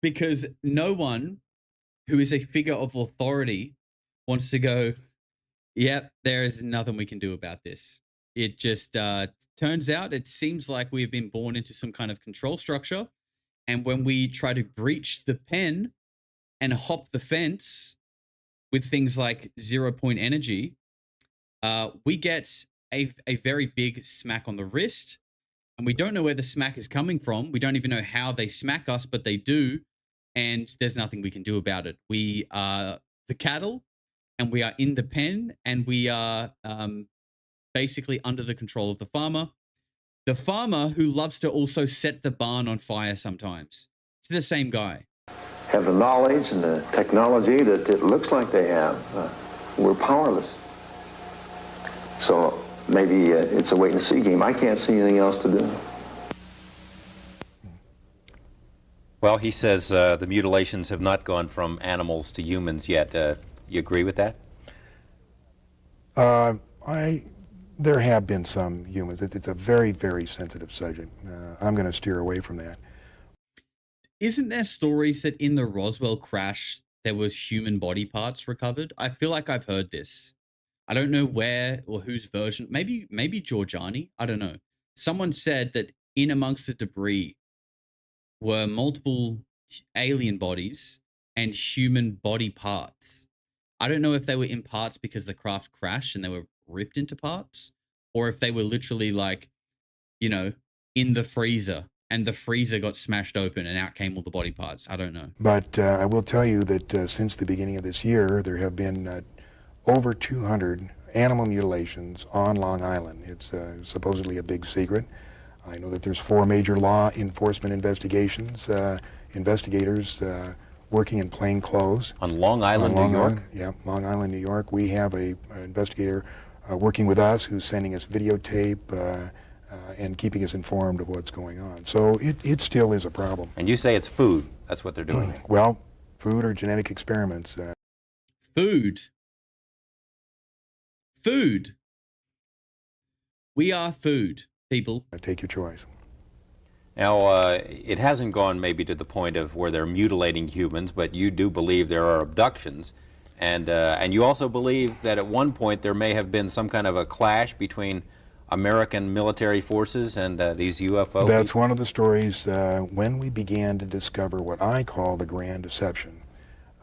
Because no one who is a figure of authority wants to go, yep, there is nothing we can do about this. It just turns out it seems like we have been born into some kind of control structure. And when we try to breach the pen and hop the fence with things like 0-point energy, we get a very big smack on the wrist. And we don't know where the smack is coming from. We don't even know how they smack us, but they do. And there's nothing we can do about it. We are the cattle, and we are in the pen, and we are basically under the control of the farmer. The farmer who loves to also set the barn on fire sometimes. It's the same guy. Have the knowledge and the technology that it looks like they have. We're powerless. So maybe it's a wait-and-see game. I can't see anything else to do. Well, he says the mutilations have not gone from animals to humans yet. You agree with that? There have been some humans. It's a very, very sensitive subject. I'm going to steer away from that. Isn't there stories that in the Roswell crash, there was human body parts recovered? I feel like I've heard this. I don't know where or whose version. Maybe Giorgiani. I don't know. Someone said that in amongst the debris were multiple alien bodies and human body parts. I don't know if they were in parts because the craft crashed and they were ripped into parts, or if they were literally like, you know, in the freezer and the freezer got smashed open and out came all the body parts. I don't know. But I will tell you that since the beginning of this year, there have been over 200 animal mutilations on Long Island. It's supposedly a big secret. I know that there's 4 major law enforcement investigators working in plain clothes. On Long Island, New York? Yeah, Long Island, New York. We have an investigator working with us who's sending us videotape and keeping us informed of what's going on. So it still is a problem. And you say it's food. That's what they're doing. Well, food or genetic experiments. Food. Food. We are food, people. Take your choice. Now, it hasn't gone maybe to the point of where they're mutilating humans, but you do believe there are abductions. And you also believe that at one point there may have been some kind of a clash between American military forces and these UFO. That's one of the stories when we began to discover what I call the Grand Deception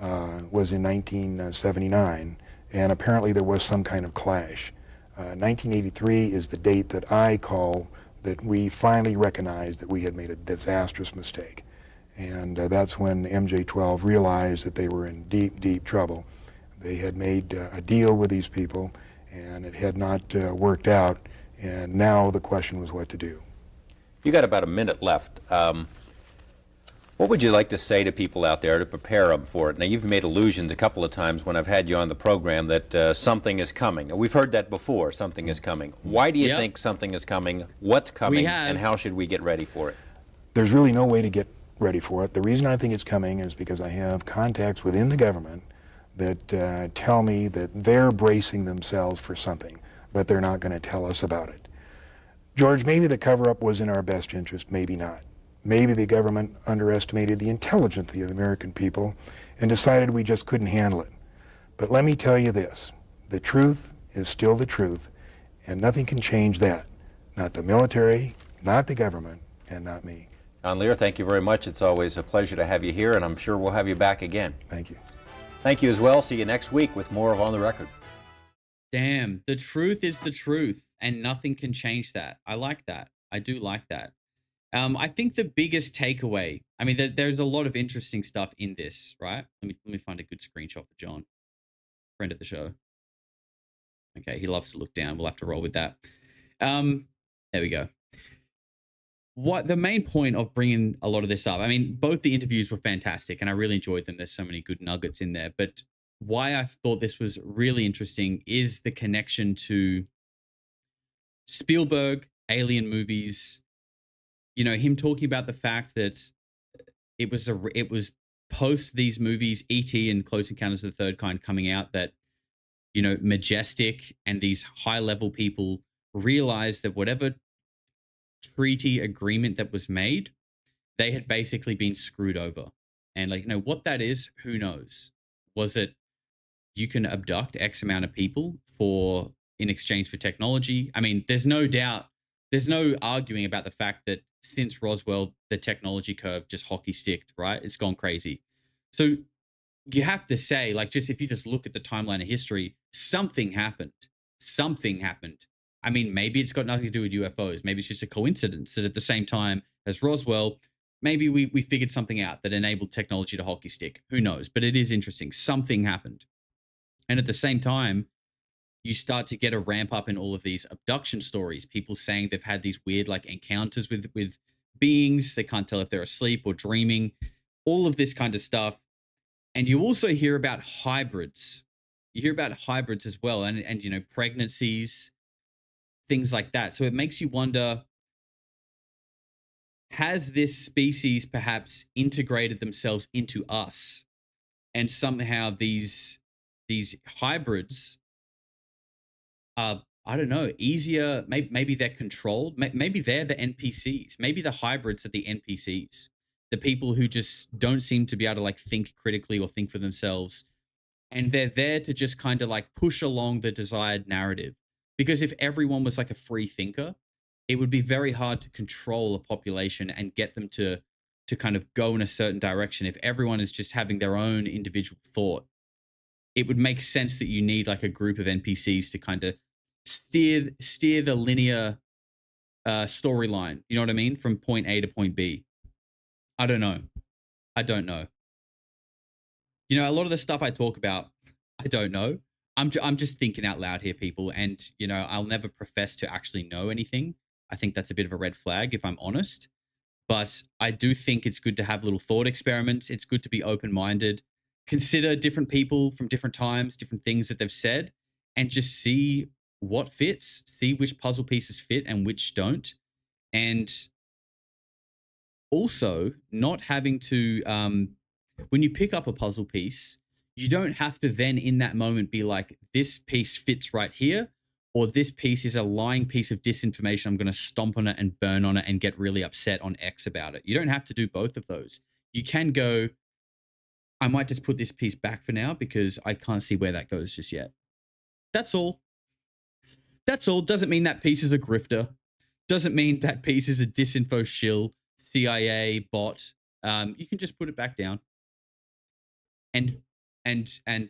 was in 1979, and apparently there was some kind of clash. 1983 is the date that I call that we finally recognized that we had made a disastrous mistake. And that's when MJ-12 realized that they were in deep, deep trouble. They had made a deal with these people, and it had not worked out. And now the question was what to do. You got about a minute left. What would you like to say to people out there to prepare them for it? Now, you've made allusions a couple of times when I've had you on the program that something is coming. We've heard that before, something is coming. Why do you think something is coming? What's coming? And how should we get ready for it? There's really no way to get ready for it. The reason I think it's coming is because I have contacts within the government that tell me that they're bracing themselves for something, but they're not going to tell us about it. George, maybe the cover-up was in our best interest, maybe not. Maybe the government underestimated the intelligence of the American people and decided we just couldn't handle it. But let me tell you this, the truth is still the truth, and nothing can change that. Not the military, not the government, and not me. John Lear, thank you very much. It's always a pleasure to have you here, and I'm sure we'll have you back again. Thank you. Thank you as well. See you next week with more of On the Record. Damn, the truth is the truth, and nothing can change that. I like that. I do like that. I think the biggest takeaway, I mean, there's a lot of interesting stuff in this, right? Let me find a good screenshot for John, friend of the show. Okay, he loves to look down. We'll have to roll with that. There we go. What the main point of bringing a lot of this up, I mean, both the interviews were fantastic, and I really enjoyed them. There's so many good nuggets in there. But why I thought this was really interesting is the connection to Spielberg, alien movies. You know, him talking about the fact that it was post these movies, E.T. and Close Encounters of the Third Kind coming out, that, you know, Majestic and these high-level people realized that whatever treaty agreement that was made, they had basically been screwed over. And, like, you know, what that is, who knows? Was it you can abduct X amount of people in exchange for technology? I mean, there's no doubt, there's no arguing about the fact that since Roswell, the technology curve just hockey sticked, right? It's gone crazy. So you have to say, like, just if you just look at the timeline of history, something happened. Something happened. I mean, maybe it's got nothing to do with UFOs. Maybe it's just a coincidence that at the same time as Roswell, maybe we figured something out that enabled technology to hockey stick. Who knows? But it is interesting. Something happened. And at the same time, you start to get a ramp up in all of these abduction stories. People saying they've had these weird, like, encounters with beings. They can't tell if they're asleep or dreaming. All of this kind of stuff. And you also hear about hybrids. You hear about hybrids as well. And you know, pregnancies, things like that. So it makes you wonder, has this species perhaps integrated themselves into us? And somehow these hybrids are, I don't know, easier. Maybe they're controlled. Maybe they're the NPCs. Maybe the hybrids are the NPCs. The people who just don't seem to be able to, like, think critically or think for themselves. And they're there to just kind of, like, push along the desired narrative. Because if everyone was like a free thinker, it would be very hard to control a population and get them to kind of go in a certain direction. If everyone is just having their own individual thought, it would make sense that you need like a group of NPCs to kind of steer the linear storyline. You know what I mean? From point A to point B. I don't know. You know, a lot of the stuff I talk about, I don't know. I'm just thinking out loud here, people. And, you know, I'll never profess to actually know anything. I think that's a bit of a red flag, if I'm honest. But I do think it's good to have little thought experiments. It's good to be open-minded. Consider different people from different times, different things that they've said, and just see what fits, see which puzzle pieces fit and which don't. And also not having to, when you pick up a puzzle piece, you don't have to then in that moment be like, this piece fits right here, or this piece is a lying piece of disinformation. I'm going to stomp on it and burn on it and get really upset on X about it. You don't have to do both of those. You can go, I might just put this piece back for now because I can't see where that goes just yet. That's all. That's all. Doesn't mean that piece is a grifter. Doesn't mean that piece is a disinfo shill, CIA bot. You can just put it back down and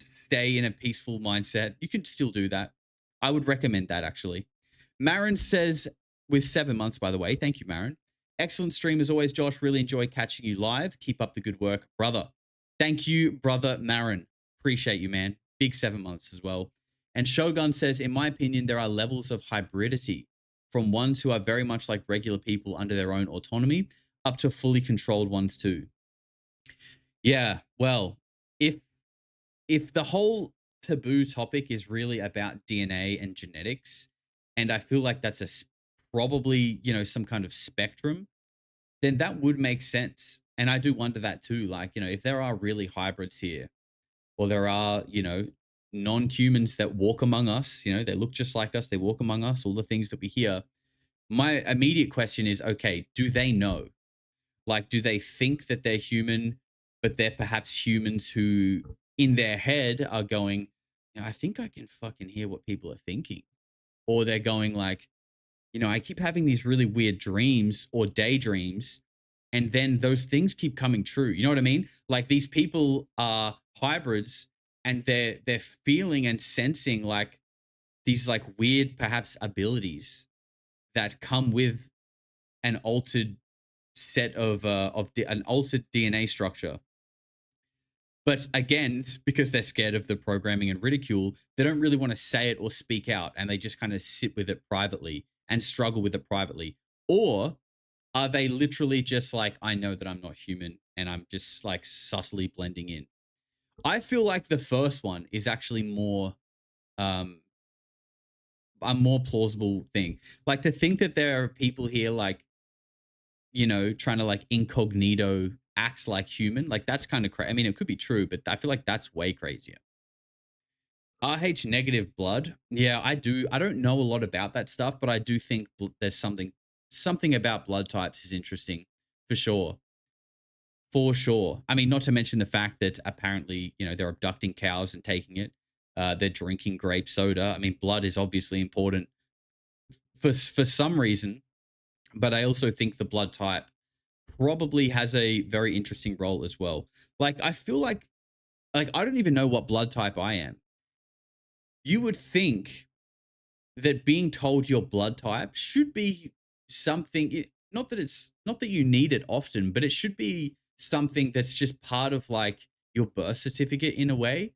stay in a peaceful mindset. You can still do that. I would recommend that, actually. Marin says, with 7 months, by the way. Thank you, Marin. Excellent stream as always, Josh. Really enjoy catching you live. Keep up the good work, brother. Thank you, brother Marin. Appreciate you, man. Big 7 months as well. And Shogun says, in my opinion, there are levels of hybridity, from ones who are very much like regular people under their own autonomy, up to fully controlled ones too. Yeah, well, if the whole taboo topic is really about DNA and genetics, and I feel like that's probably, you know, some kind of spectrum, then that would make sense. And I do wonder that too. Like, you know, if there are really hybrids here, or there are, you know, non-humans that walk among us, you know, they look just like us, they walk among us, all the things that we hear. My immediate question is, okay, do they know? Like, do they think that they're human, but they're perhaps humans who in their head are going, you know, I think I can fucking hear what people are thinking. Or they're going like, you know, I keep having these really weird dreams or daydreams, and then those things keep coming true. You know what I mean? Like, these people are hybrids, and they're feeling and sensing like these like weird perhaps abilities that come with an altered set of an altered DNA structure. But again, because they're scared of the programming and ridicule, they don't really want to say it or speak out, and they just kind of sit with it privately and struggle with it privately. Or are they literally just like, I know that I'm not human and I'm just like subtly blending in? I feel like the first one is actually more a more plausible thing. Like, to think that there are people here like, you know, trying to like incognito act like human, like that's kind of crazy. I mean, it could be true, but I feel like that's way crazier. RH negative blood. Yeah, I don't know a lot about that stuff, but I do think there's something about blood types is interesting for sure. For sure. I mean, not to mention the fact that apparently, you know, they're abducting cows and taking it. They're drinking grape soda. I mean, blood is obviously important for some reason, but I also think the blood type probably has a very interesting role as well. Like, I feel like I don't even know what blood type I am. You would think that being told your blood type should be something, not that you need it often, but it should be something that's just part of like your birth certificate in a way.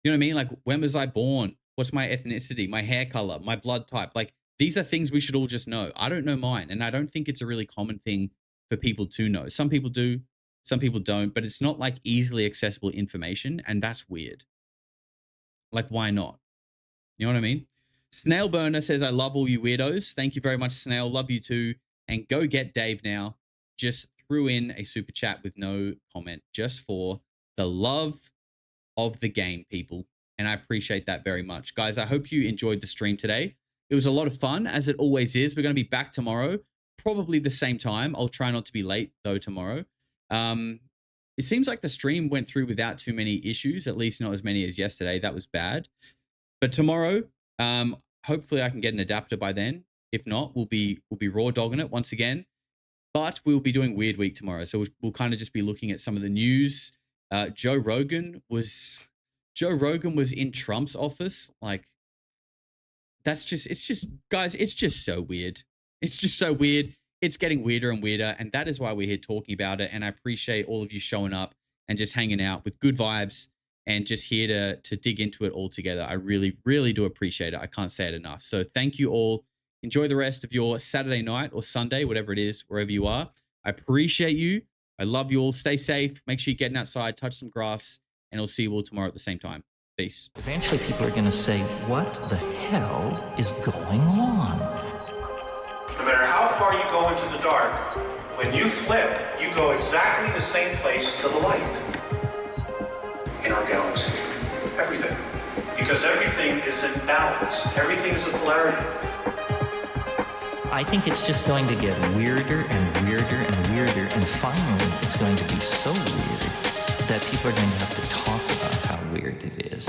You know what I mean? Like, when was I born? What's my ethnicity, my hair color, my blood type? Like, these are things we should all just know. I don't know mine, and I don't think it's a really common thing for people to know. Some people do, some people don't, but it's not like easily accessible information, and that's weird. Like, why not? You know what I mean? Snail Burner says, I love all you weirdos. Thank you very much, Snail. Love you too. And go get Dave now. Just threw in a super chat with no comment, just for the love of the game, people. And I appreciate that very much. Guys, I hope you enjoyed the stream today. It was a lot of fun, as it always is. We're going to be back tomorrow, probably the same time. I'll try not to be late, though, tomorrow. It seems like the stream went through without too many issues, at least not as many as yesterday. That was bad. But tomorrow, hopefully I can get an adapter by then. If not, we'll be raw dogging it once again. But we'll be doing Weird Week tomorrow. So we'll kind of just be looking at some of the news. Joe Rogan was Joe Rogan was in Trump's office. Like, it's just, guys, it's just so weird. It's just so weird. It's getting weirder and weirder. And that is why we're here talking about it. And I appreciate all of you showing up and just hanging out with good vibes and just here to dig into it all together. I really, really do appreciate it. I can't say it enough. So thank you all. Enjoy the rest of your Saturday night or Sunday, whatever it is, wherever you are. I appreciate you. I love you all. Stay safe. Make sure you're getting outside, touch some grass, and I'll see you all tomorrow at the same time. Peace. Eventually, people are going to say, what the hell is going on? No matter how far you go into the dark, when you flip, you go exactly the same place to the light in our galaxy. Everything. Because everything is in balance. Everything is a polarity. I think it's just going to get weirder and weirder and weirder, and finally it's going to be so weird that people are going to have to talk about how weird it is.